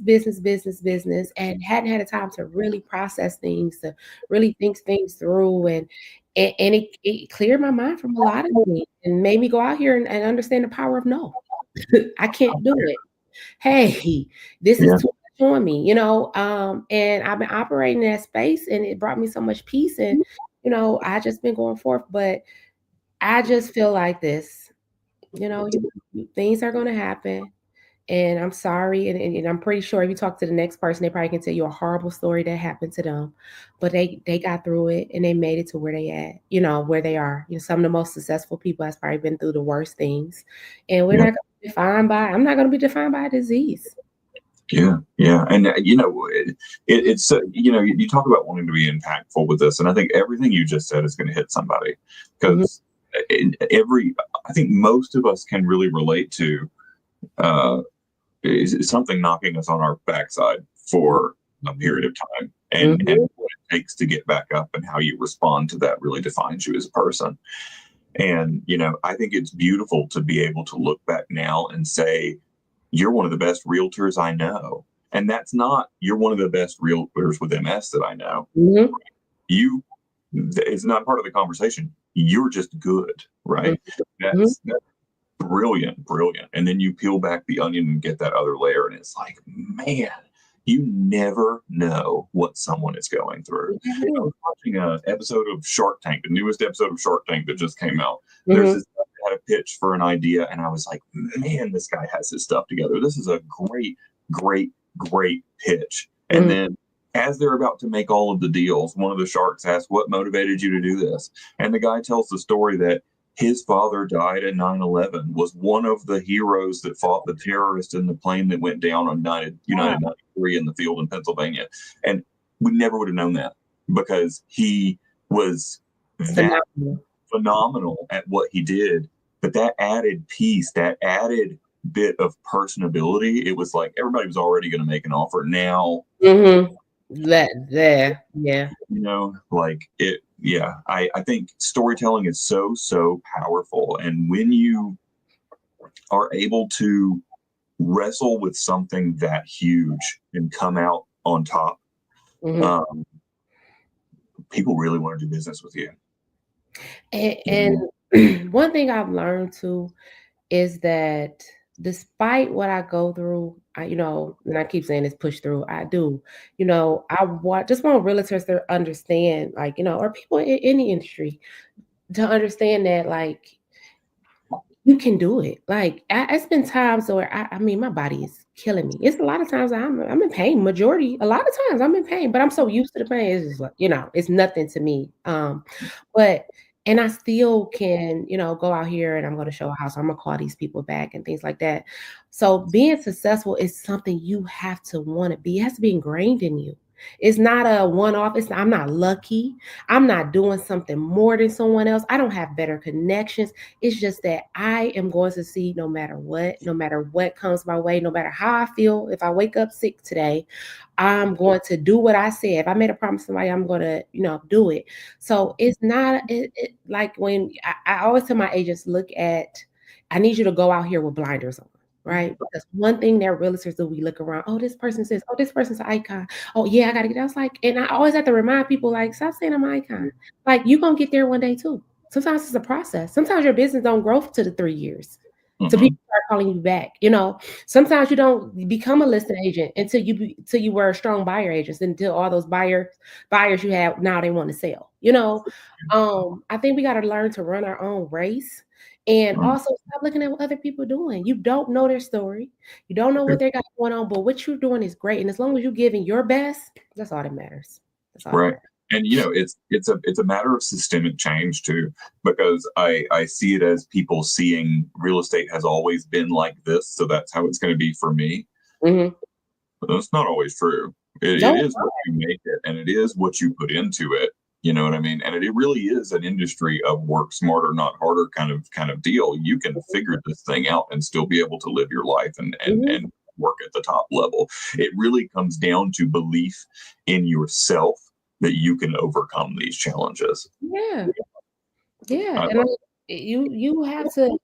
Speaker 2: Business, and hadn't had a time to really process things, to really think things through, and it cleared my mind from a lot of things and made me go out here and understand the power of no. I can't do it. Hey, this is too much on me, and I've been operating in that space, and it brought me so much peace. And, I just been going forth, but I just feel like this, things are going to happen. And I'm sorry. And I'm pretty sure if you talk to the next person, they probably can tell you a horrible story that happened to them, but they got through it and they made it to where they at, where they are. Some of the most successful people has probably been through the worst things, and I'm not going to be defined by a disease.
Speaker 1: Yeah, yeah, and it's you talk about wanting to be impactful with this, and I think everything you just said is going to hit somebody
Speaker 2: Mhm.
Speaker 1: because I think most of us can really relate to uh, is something knocking us on our backside for a period of time, and
Speaker 2: Mhm.
Speaker 1: what it takes to get back up, and how you respond to that really defines you as a person. And I think it's beautiful to be able to look back now and say, you're one of the best realtors I know. And that's not, you're one of the best realtors with MS that I know.
Speaker 2: Mhm.
Speaker 1: You, it's not part of the conversation. You're just good,
Speaker 2: Mhm.
Speaker 1: right?
Speaker 2: Mhm.
Speaker 1: That's brilliant, brilliant. And then you peel back the onion and get that other layer, and it's like, man, you never know what someone is going through.
Speaker 2: You never
Speaker 1: I
Speaker 2: do.
Speaker 1: was watching an episode of Shark Tank, the newest episode of Shark Tank that just came out. There's
Speaker 2: Mhm.
Speaker 1: this guy that had a pitch for an idea, and I was like, man, this guy has his stuff together. This is a great, great, great pitch. And
Speaker 2: Mhm.
Speaker 1: then as they're about to make all of the deals, one of the sharks asks, what motivated you to do this? And the guy tells the story that his father died in 9/11, was one of the heroes that fought the terrorist in the plane that went down on
Speaker 2: Wow.
Speaker 1: United 93 in the field in Pennsylvania. And we never would have known that because he was that
Speaker 2: Phenomenal.
Speaker 1: phenomenal at what he did. But that added piece, that added bit of personability, it was like everybody was already going to make an offer. Now,
Speaker 2: Mhm. That there. Yeah.
Speaker 1: like it, yeah, I think storytelling is so, so powerful. And when you are able to wrestle with something that huge and come out on top,
Speaker 2: Mhm.
Speaker 1: um, people really want to do business with you. Mhm.
Speaker 2: And one thing I've learned too is that despite what I go through, and I keep saying this push through, I do. I just want realtors to understand, like, or people in the industry to understand that, like, you can do it. Like, it's been times where I mean, my body is killing me. It's a lot of times I'm in pain. A lot of times I'm in pain, but I'm so used to the pain. It's just like, it's nothing to me. But and I still can, go out here and I'm going to show a house. I'm gonna call these people back and things like that. So being successful is something you have to want to be. It has to be ingrained in you. It's not a one-off. I'm not lucky. I'm not doing something more than someone else. I don't have better connections. It's just that I am going to see no matter what comes my way, no matter how I feel. If I wake up sick today, I'm going to do what I said. If I made a promise to somebody, I'm going to, do it. So it's not like when I always tell my agents, I need you to go out here with blinders on. Right. Because one thing that realtors do, we look around, oh, this person says, oh, this person's an icon. Oh, yeah, I got to get. I was like, and I always have to remind people, like, stop saying I'm an icon. Like, you're going to get there one day too. Sometimes it's a process. Sometimes your business don't grow to the 3 years. So
Speaker 1: Mhm.
Speaker 2: people start calling you back. Sometimes you don't become a listing agent until you were a strong buyer agent, until all those buyers you have now they want to sell. I think we got to learn to run our own race and
Speaker 1: Mhm.
Speaker 2: also stop looking at what other people are doing. You don't know their story. You don't know what they got going on, but what you're doing is great. And as long as you're giving your best, that's all that matters. That's all that
Speaker 1: Right.
Speaker 2: matters.
Speaker 1: And it's a matter of systemic change too, because I see it as people seeing real estate has always been like this, so that's how it's going to be for me.
Speaker 2: Mhm.
Speaker 1: But that's not always true. It
Speaker 2: No.
Speaker 1: is what you make it, and it is what you put into it. You know what I mean? And it really is an industry of work smarter, not harder kind of deal. You can figure this thing out and still be able to live your life
Speaker 2: Mhm.
Speaker 1: and work at the top level. It really comes down to belief in yourself that you can overcome these challenges.
Speaker 2: Yeah. Yeah.
Speaker 1: I
Speaker 2: And
Speaker 1: love
Speaker 2: you have to.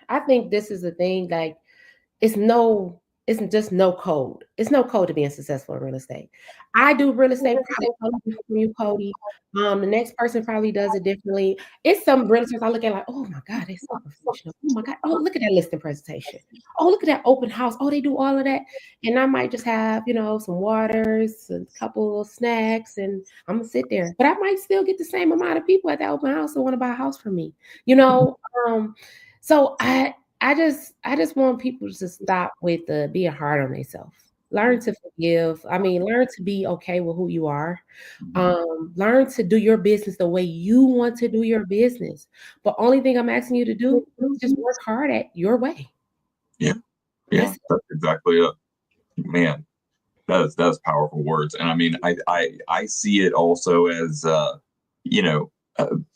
Speaker 2: I think this is the thing, like, it's no it's just no code. It's no code to being successful in real estate. I do real estate probably totally different from you, Cody. The next person probably does it differently. It's some realtors I look at like, oh my God, they're so professional. Oh my God. Oh, look at that listing presentation. Oh, look at that open house. Oh, they do all of that. And I might just have, some waters, a couple of snacks, and I'm gonna sit there. But I might still get the same amount of people at that open house that want to buy a house from me. You
Speaker 1: it.
Speaker 2: know, so I just want people to stop with the being hard on themselves. Learn to forgive. I mean, learn to be okay with who you are. Learn to do your business the way you want to do your business. But only thing I'm asking you to do is just work hard at your way.
Speaker 1: Yeah, yeah,
Speaker 2: That's it.
Speaker 1: that's exactly it. Man, That's powerful words. And I mean, I see it also as, you know,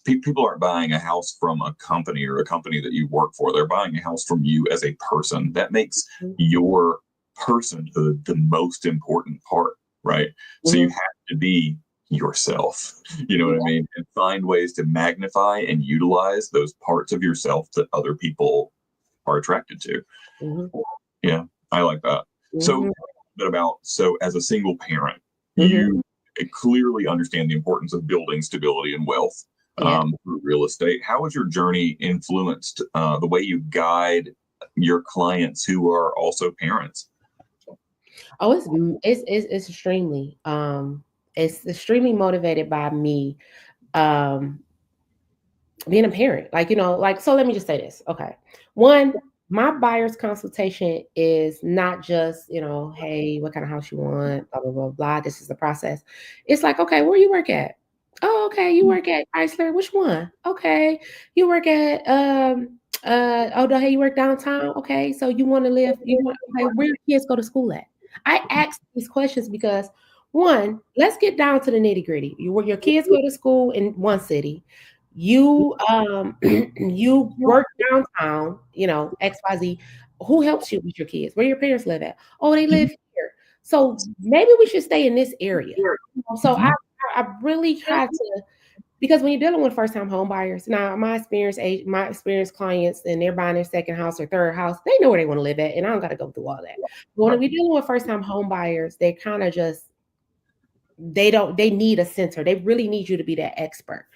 Speaker 1: people aren't buying a house from a company or a company that you work for. They're buying a house from you as a person. That makes your personhood the most important part, right? So you have to be yourself, you know what I mean? And find ways to magnify and utilize those parts of yourself that other people are attracted to. Yeah, I like that. So, a bit about, so as a single parent, you clearly understand the importance of building stability and wealth through real estate. How has your journey influenced the way you guide your clients who are also parents?
Speaker 2: Oh, it's extremely it's extremely motivated by me being a parent. Like, so let me just say this. Okay. One, my buyer's consultation is not just, hey, what kind of house you want, blah, blah, blah, blah. This is the process. It's like, okay, where you work at? Oh, okay, you work at Chrysler. Which one? Okay. You work at hey, you work downtown. Okay, so you want to live, okay, where your kids go to school at? I ask these questions because one, let's get down to the nitty-gritty. Your kids go to school in one city. You you work downtown, XYZ. Who helps you with your kids? Where your parents live at? Oh, they live here. So maybe we should stay in this area. So I really try to, because when you're dealing with first time home buyers, now my experienced clients, and they're buying their second house or third house, they know where they want to live at, and I don't got to go through all that. But when we're dealing with first time home buyers, they kind of just they need a center. They really need you to be that expert.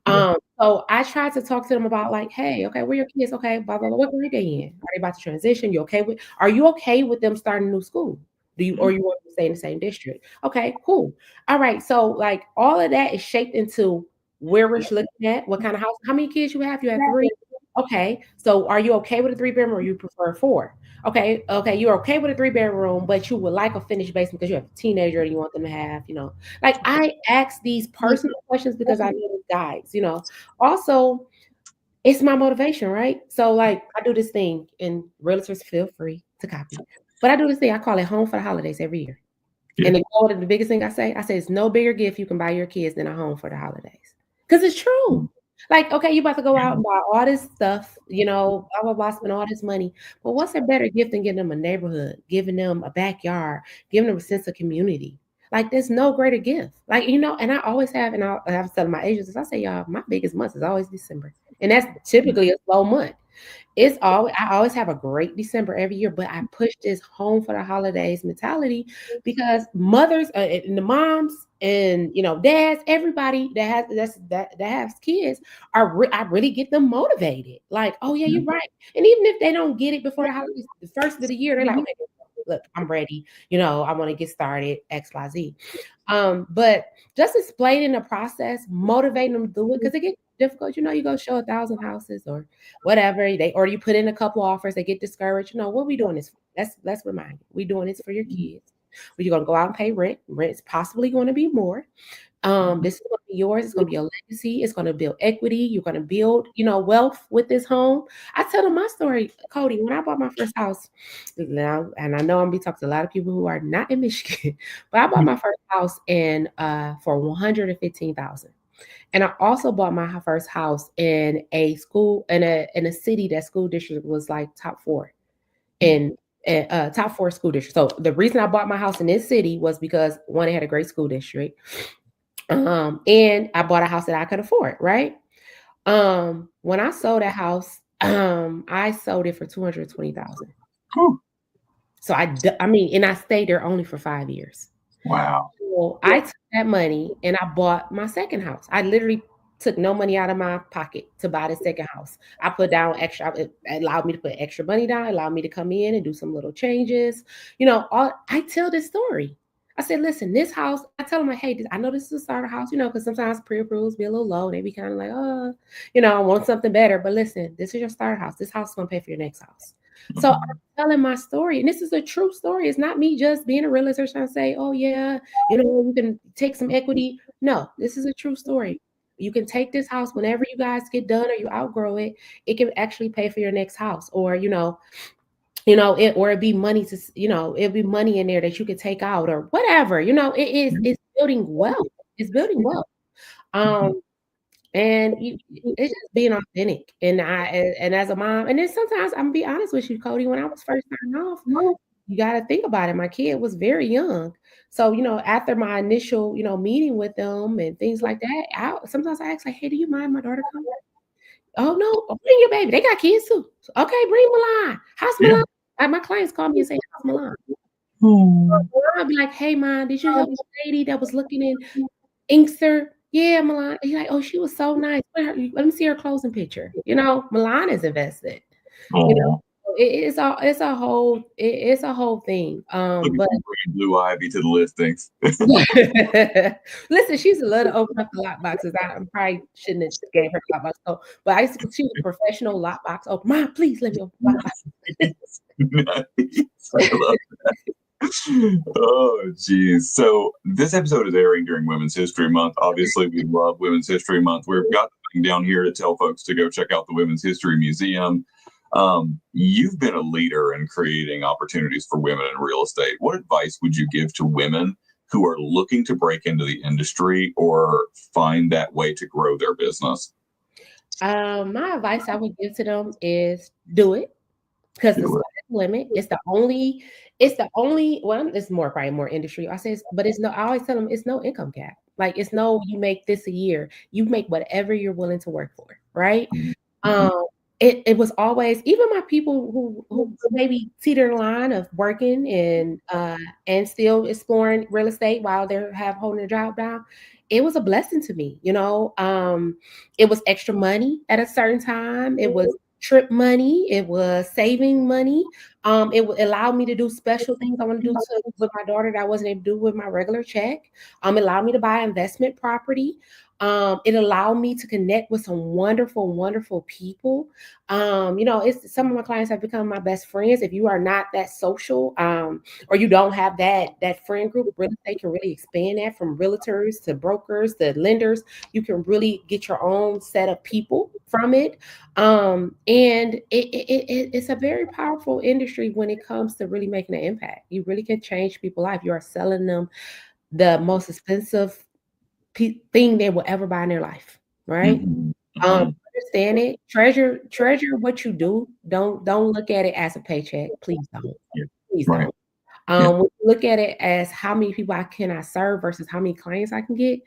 Speaker 2: So I tried to talk to them about like, hey, okay, where your kids? Okay, blah, blah, blah. What grade they in? Are they about to transition? Are you okay with them starting a new school? Or you want to stay in the same district? Okay, cool. All right. So like all of that is shaped into where we're looking at, what kind of house, how many kids you have? You have 3. Okay. So are you okay with a 3-bedroom or you prefer 4? Okay, you're okay with a 3-bedroom, but you would like a finished basement because you have a teenager and you want them to have, like I ask these personal questions because I know guys, Also, it's my motivation, right? So like I do this thing, and realtors feel free to copy. But I do this thing, I call it home for the holidays every year. Yeah. And the biggest thing I say it's no bigger gift you can buy your kids than a home for the holidays. Because it's true. Like, okay, you about to go out and buy all this stuff, blah, blah, blah, spend all this money. But what's a better gift than giving them a neighborhood, giving them a backyard, giving them a sense of community? Like, there's no greater gift. Like, and I always have, and I have to tell my agents, I say, y'all, my biggest month is always December. And that's typically a slow month. I always have a great December every year, but I push this home for the holidays mentality because mothers and the moms and dads, everybody that has kids I really get them motivated. Like, oh yeah, you're right. And even if they don't get it before the holidays, the first of the year, they're like, okay, look, I'm ready. I want to get started XYZ. But just explaining the process, motivating them to do it because it gets difficult. You go show 1,000 houses or whatever or you put in a couple offers, they get discouraged. What we doing this for? Let's remind you, we doing this for your kids. You're gonna go out and pay rent. Rent's possibly going to be more. This is going to be yours. It's going to be a legacy. It's going to build equity. You're going to build, wealth with this home. I tell them my story, Cody. When I bought my first house, now, and I know I'm gonna be talking to a lot of people who are not in Michigan, but I bought my first house for $115,000. And I also bought my first house in a school in a city that school district was like top 4 in top 4 school district. So the reason I bought my house in this city was because one, it had a great school district. And I bought a house that I could afford, right? When I sold that house, I sold it for $220,000. So and I stayed there only for 5 years.
Speaker 1: Wow.
Speaker 2: So I took that money and I bought my second house. I literally took no money out of my pocket to buy the second house. I put down extra. It allowed me to put extra money down. It allowed me to come in and do some little changes. I tell this story. I said, listen, this house, I tell them, like, hey, I know this is a starter house, because sometimes pre-approvals be a little low. They be kind of like, I want something better. But listen, this is your starter house. This house is going to pay for your next house. So I'm telling my story, and this is a true story. It's not me just being a realtor trying to say, oh, yeah, you can take some equity. No, this is a true story. You can take this house whenever you guys get done or you outgrow it. It can actually pay for your next house. Or, or it'd be money to, it'd be money in there that you could take out or whatever, it's building wealth. It's building wealth. Um, and it's just being authentic. And as a mom, and then sometimes I'm gonna be honest with you, Cody, when I was first starting off, you got to think about it. My kid was very young. So, after my initial, meeting with them and things like that, sometimes I ask like, hey, do you mind my daughter coming? Oh no, bring your baby. They got kids too. So, okay, bring Milan. How's Milan? My clients call me and say, how's Milan? I'll be like, hey, Mom, did you help the lady that was looking in Inkster? Yeah, Milan. He's like, oh, she was so nice. Let me see her closing picture. Milan is invested. It's a whole thing. But
Speaker 1: Blue Ivy to the listings.
Speaker 2: Listen, she's a little open up the lock boxes. I probably shouldn't have gave her lock box. But she was a professional lock box. Oh, Mom, please let me open lock box.
Speaker 1: Nice. I love that. Oh, geez. So this episode is airing during Women's History Month. Obviously, we love Women's History Month. We've got the thing down here to tell folks to go check out the Women's History Museum. You've been a leader in creating opportunities for women in real estate. What advice would you give to women who are looking to break into the industry or find that way to grow their business?
Speaker 2: My advice I would give to them is do it, because the limit. It's the only, well, it's probably more industry. I always tell them it's no income cap. Like it's no, you make this a year, you make whatever you're willing to work for. Right. It was always, even my people who maybe teeter the line of working and still exploring real estate while they're holding their job down. It was a blessing to me. It was extra money at a certain time. It was trip money. It was saving money. It would allow me to do special things I want to do with my daughter that I wasn't able to do with my regular check. It allowed me to buy investment property. It allowed me to connect with some wonderful, wonderful people. It's some of my clients have become my best friends. If you are not that social, or you don't have that friend group, real estate can really expand that from realtors to brokers to lenders. You can really get your own set of people from it. And it's a very powerful industry when it comes to really making an impact. You really can change people's life. You are selling them the most expensive thing they will ever buy in their life, right? Understand it. Treasure what you do. Don't look at it as a paycheck. Please don't. Please don't. When you look at it as how many people can I serve versus how many clients I can get,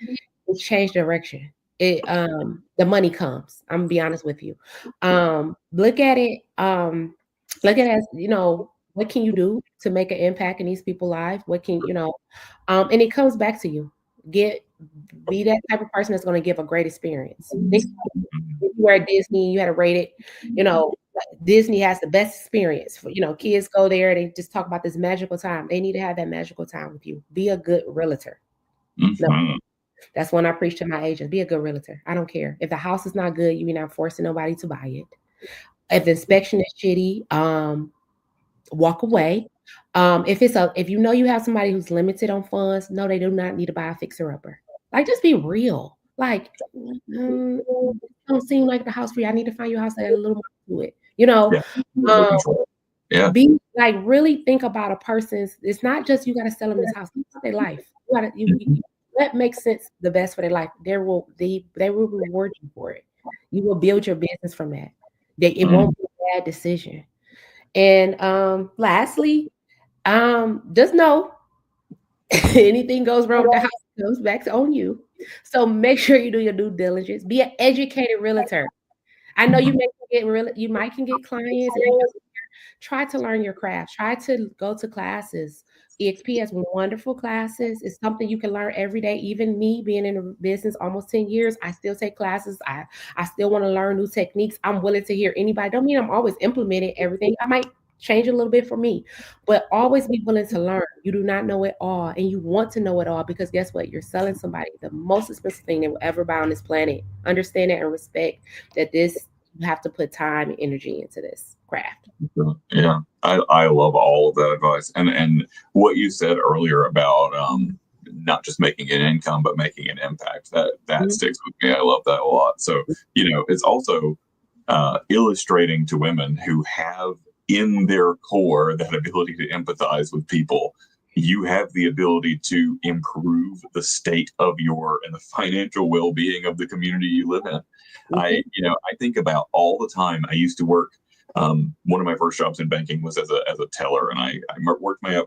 Speaker 2: it change direction. The money comes. I'm gonna be honest with you. Look at it as, what can you do to make an impact in these people's lives? What can, and it comes back to you. Be that type of person that's going to give a great experience. If you were at Disney, you had to rate it, Disney has the best experience for, kids go there, they just talk about this magical time. They need to have that magical time with you. Be a good realtor. No, that's when I preach to my agents. Be a good realtor. I don't care. If the house is not good, you're not forcing nobody to buy it. If the inspection is shitty, walk away. If you know you have somebody who's limited on funds, no, they do not need to buy a fixer-upper. Like, just be real. Like, it don't seem like the house for you. I need to find you a house that has a little more to it. Be like, really think about a person's. It's not just you got to sell them this house. Think about their life. That makes sense. The best for their life. They will reward you for it. You will build your business from that. It won't be a bad decision. And lastly, just know anything goes wrong with the house, it comes back on you. So make sure you do your due diligence. Be an educated realtor. I know you might can get clients. Try to learn your craft. Try to go to classes. EXP has wonderful classes. It's something you can learn every day. Even me being in the business almost 10 years, I still take classes. I still want to learn new techniques. I'm willing to hear anybody. Don't mean I'm always implementing everything. I might change a little bit for me, but always be willing to learn. You do not know it all, and you want to know it all, because guess what? You're selling somebody the most expensive thing they will ever buy on this planet. Understand that and respect that you have to put time and energy into this craft.
Speaker 1: Yeah, I love all of that advice, and what you said earlier about not just making an income but making an impact, that sticks with me. I love that a lot. So it's also illustrating to women who have in their core, that ability to empathize with people, you have the ability to improve the state of and the financial well-being of the community you live in. I think about all the time. I used to work. One of my first jobs in banking was as a teller, and I worked my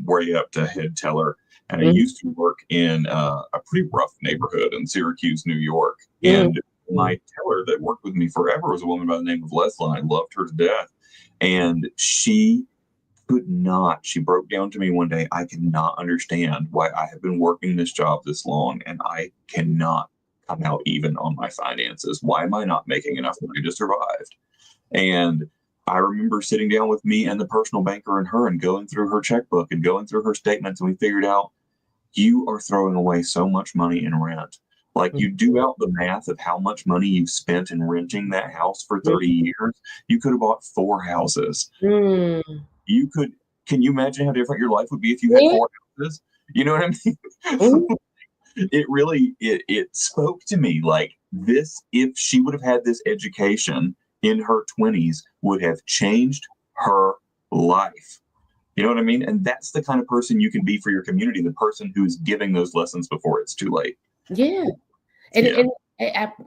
Speaker 1: way up to head teller. And I used to work in a pretty rough neighborhood in Syracuse, New York. And my teller that worked with me forever was a woman by the name of Leslie. I loved her to death. And she broke down to me one day, I cannot understand why I have been working this job this long and I cannot come out even on my finances. Why am I not making enough money to survive? And I remember sitting down with me and the personal banker and her and going through her checkbook and going through her statements. And we figured out, you are throwing away so much money in rent. Like, you do out the math of how much money you've spent in renting that house for 30 years. You could have bought 4 houses. Can you imagine how different your life would be if you had 4 houses? You know what I mean? It really, it spoke to me like this. If she would have had this education in her 20s, would have changed her life. You know what I mean? And that's the kind of person you can be for your community, the person who's giving those lessons before it's too late.
Speaker 2: Yeah. And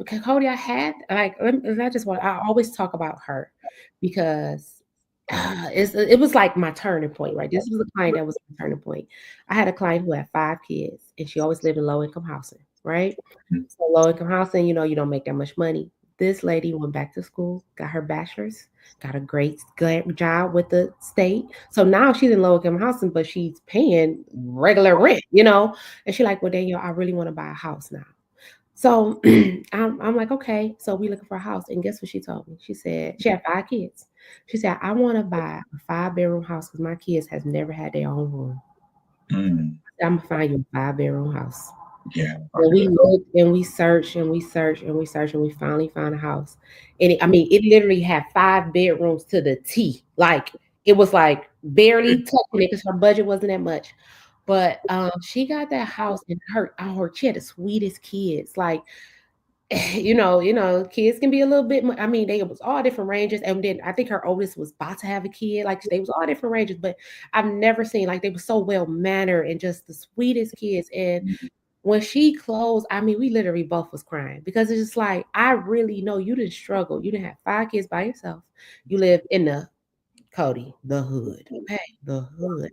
Speaker 2: Cody, I had like, I always talk about her because it was like my turning point, right? This was a client that was my turning point. I had a client who had 5 kids and she always lived in low income housing, right? So low income housing, you don't make that much money. This lady went back to school, got her bachelor's, got a great job with the state. So now she's in low income housing, but she's paying regular rent, And she's like, well, Danielle, I really want to buy a house now. So I'm like, okay. So we looking for a house. And guess what she told me? She said, she had 5 kids. She said, I want to buy a 5-bedroom house because my kids has never had their own room. I'm going to find you a 5-bedroom house.
Speaker 1: Yeah.
Speaker 2: And we looked and we searched and we searched and we searched and we finally found a house. And it literally had 5 bedrooms to the T. Like, it was like barely touching it because her budget wasn't that much. But she got that house and she had the sweetest kids. Like, kids can be a little bit, they was all different ranges. And then I think her oldest was about to have a kid. Like, they was all different ranges, but I've never seen, like, they were so well mannered and just the sweetest kids. And when she closed, we literally both was crying because it's just like, I really know you didn't struggle. You didn't have 5 kids by yourself. You live in the hood. Okay, the hood.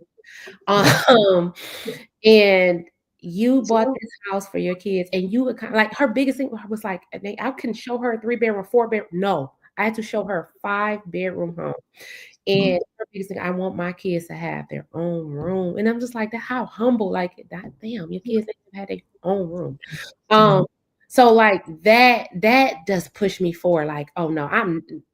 Speaker 2: And you bought this house for your kids, and you would kind of like, her biggest thing was like, I couldn't show her a 3-bedroom, 4-bedroom. No, I had to show her a 5-bedroom home. And her biggest thing, I want my kids to have their own room. And I'm just like, how humble, like, that, damn, your kids had their own room. So like that does push me forward. Like, oh no,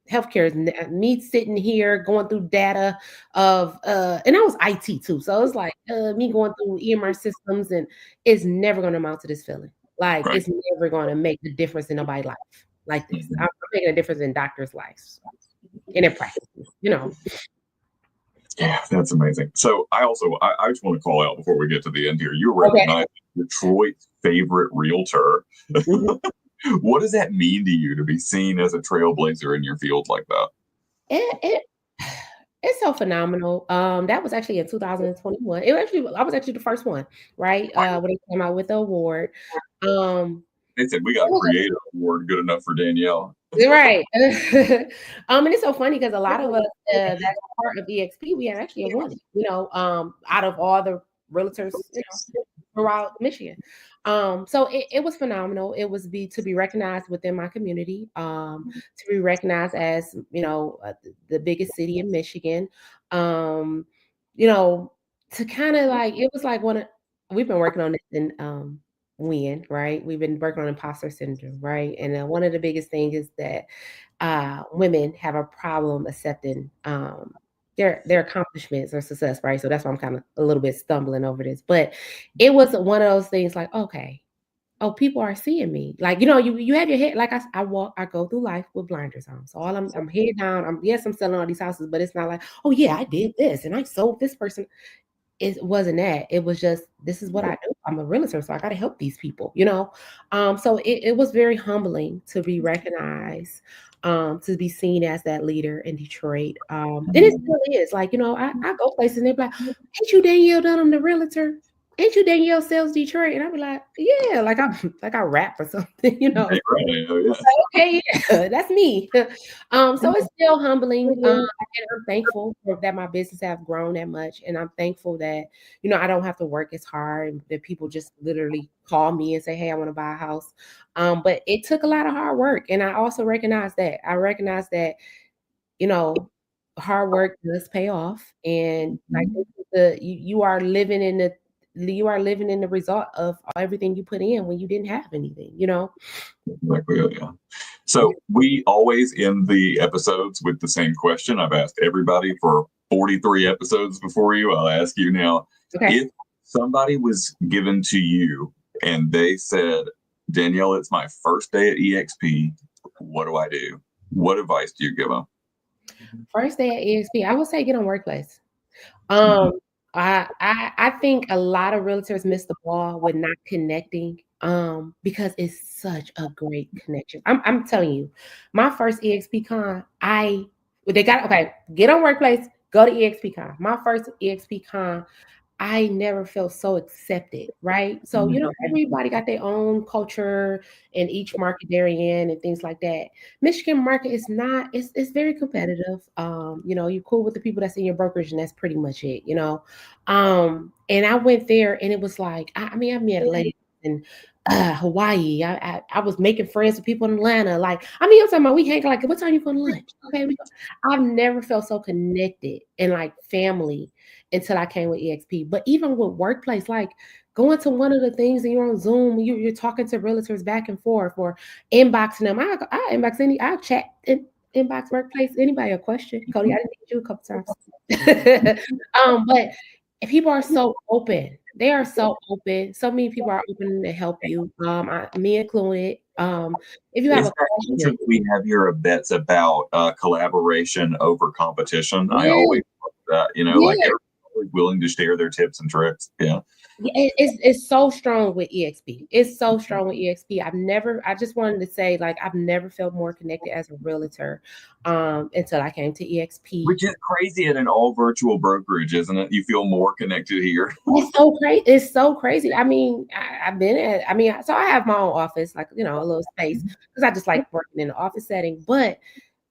Speaker 2: healthcare is me sitting here going through data of and I was IT too. So it's like me going through EMR systems, and it's never going to amount to this feeling. Like, it's never going to make a difference in nobody's life like this. I'm making a difference in doctors' lives, in their practices,
Speaker 1: Yeah, that's amazing. So I just want to call out before we get to the end here. You were recognized as Detroit's favorite realtor. What does that mean to you to be seen as a trailblazer in your field like that?
Speaker 2: It's so phenomenal. That was actually in 2021. I was actually the first one, right? When they came out with the award.
Speaker 1: They said, we got a creative award good enough for Danielle.
Speaker 2: Right. And it's so funny because a lot of us that's part of EXP, we have actually won it, out of all the realtors, throughout Michigan. So it was phenomenal. It was to be recognized within my community, to be recognized as, the biggest city in Michigan, to kind of like, it was like we've been working on this in, right? We've been working on imposter syndrome, right? And one of the biggest things is that women have a problem accepting their accomplishments or success, right? So that's why I'm kind of a little bit stumbling over this. But it was one of those things like, okay, oh, people are seeing me. Like, you have your head, like I go through life with blinders on. So I'm head down. I'm selling all these houses, but it's not like, oh yeah, I did this and I sold this person. It wasn't that. It was just, this is what I do. I'm a realtor, so I got to help these people, So it was very humbling to be recognized to be seen as that leader in Detroit. And it still is. Like, I go places and they're like, ain't you Danielle Dunham, the realtor? Ain't you Danielle Sells Detroit? And I'll be like, yeah, like I rap or something,
Speaker 1: Right, yeah.
Speaker 2: Okay, yeah, that's me. So it's still humbling. And I'm thankful that my business have grown that much. And I'm thankful that, I don't have to work as hard and that people just literally call me and say, hey, I want to buy a house. But it took a lot of hard work. And I also recognize that. I recognize that, hard work does pay off. And like you are living in the result of everything you put in when you didn't have anything,
Speaker 1: Yeah. So we always end the episodes with the same question. I've asked everybody for 43 episodes before you. I'll ask you now.
Speaker 2: Okay.
Speaker 1: If somebody was given to you and they said, Danielle, it's my first day at EXP, what do I do? What advice do you give them?
Speaker 2: First day at EXP, I would say get on Workplace. I think a lot of realtors miss the ball with not connecting because it's such a great connection. I'm telling you, my first EXP con, get on Workplace, go to EXP con. My first EXP con, I never felt so accepted, right? So, everybody got their own culture in each market they're in and things like that. Michigan market is not, it's very competitive. You're cool with the people that's in your brokerage and that's pretty much it, And I went there and it was like, I met a lady in Hawaii. I was making friends with people in Atlanta. Like, I'm talking about we hang like, what time you going to lunch? Okay, I've never felt so connected and like family until I came with EXP. But even with Workplace, like going to one of the things and you're on Zoom, you're talking to realtors back and forth or inboxing them. I inbox I'll chat inbox Workplace, anybody a question. Cody, I didn't meet you a couple times. But people are so open. They are so open. So many people are open to help you. Me included. If you have a question,
Speaker 1: we have your bets about collaboration over competition. I always love that. Like everybody's willing to share their tips and tricks. Yeah.
Speaker 2: It's so strong with EXP. It's so strong with EXP. I just wanted to say, like, I've never felt more connected as a realtor until I came to EXP.
Speaker 1: Which is crazy in an all virtual brokerage, isn't it? You feel more connected here.
Speaker 2: It's so crazy. It's so crazy. I mean, so I have my own office, like, a little space because I just like working in the office setting. But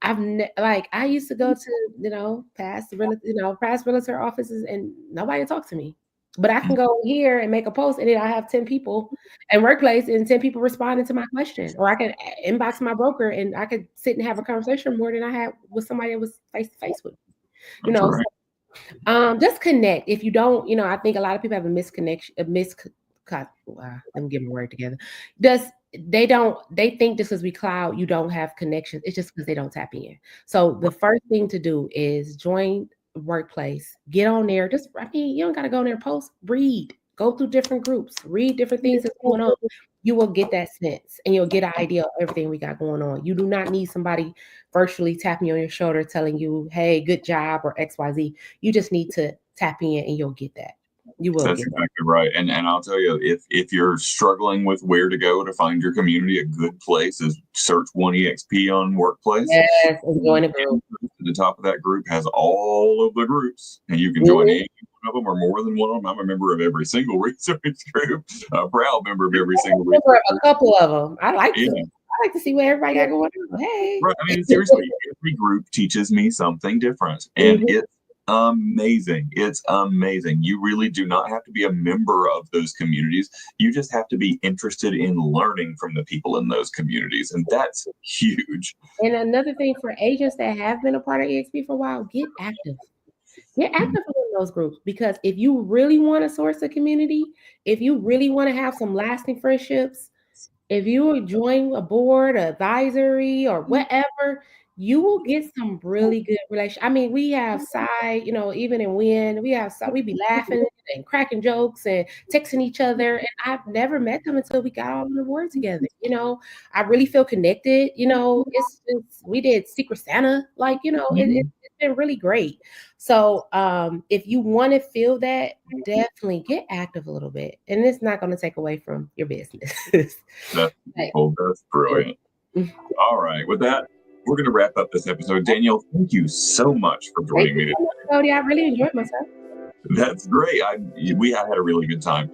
Speaker 2: I used to go to, past realtor offices and nobody talked to me. But I can go here and make a post and then I have 10 people in Workplace and 10 people responding to my question. Or I can inbox my broker and I could sit and have a conversation more than I had with somebody that was face to face with me.
Speaker 1: Right.
Speaker 2: Just connect. If you don't, I think a lot of people have a misconnection, let me get my word together. They think just because we cloud, you don't have connections. It's just because they don't tap in. So the first thing to do is join Workplace, get on there. You don't got to go in there, post, read, go through different groups, read different things that's going on. You will get that sense and you'll get an idea of everything we got going on. You do not need somebody virtually tapping you on your shoulder, telling you, hey, good job or XYZ. You just need to tap in and you'll get that. You will.
Speaker 1: That's exactly right. And I'll tell you, if you're struggling with where to go to find your community, a good place is search 1EXP on Workplace.
Speaker 2: Yes, and join a group.
Speaker 1: The top of that group has all of the groups, and you can join any one of them or more than one of them. I'm a member of every single research group, a proud member of every single research group.
Speaker 2: A couple of them. I like to see what everybody got going on. Hey.
Speaker 1: Right. I mean, seriously, every group teaches me something different. And it's amazing. It's amazing. You really do not have to be a member of those communities. You just have to be interested in learning from the people in those communities. And that's huge.
Speaker 2: And another thing for agents that have been a part of EXP for a while, get active. Get active in those groups, because if you really want to source a community, if you really want to have some lasting friendships, if you join a board, advisory, or whatever, you will get some really good relations. I mean, we have side, even in Win, we be laughing and cracking jokes and texting each other. And I've never met them until we got all on the board together. I really feel connected. We did Secret Santa, it's been really great. So if you want to feel that, definitely get active a little bit, and it's not going to take away from your business.
Speaker 1: That's cool. That's brilliant. All right. With that, we're going to wrap up this episode. Danielle, thank you so much for joining me today.
Speaker 2: Cody, I really enjoyed myself.
Speaker 1: That's great. I had a really good time.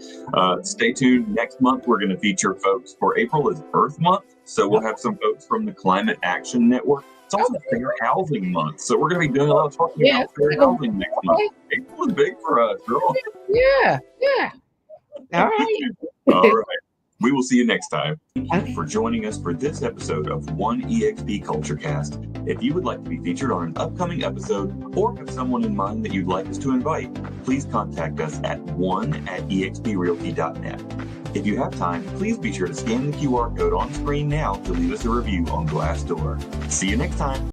Speaker 1: Stay tuned. Next month, we're going to feature folks for April is Earth Month. So we'll have some folks from the Climate Action Network. It's also Fair Housing Month. So we're going to be doing a lot of talking about fair housing next month. April is big for us, girl.
Speaker 2: Yeah. All right.
Speaker 1: All right. We will see you next time. Thank you for joining us for this episode of 1EXP CultureCast. If you would like to be featured on an upcoming episode or have someone in mind that you'd like us to invite, please contact us at 1@exprealty.net. If you have time, please be sure to scan the QR code on screen now to leave us a review on Glassdoor. See you next time.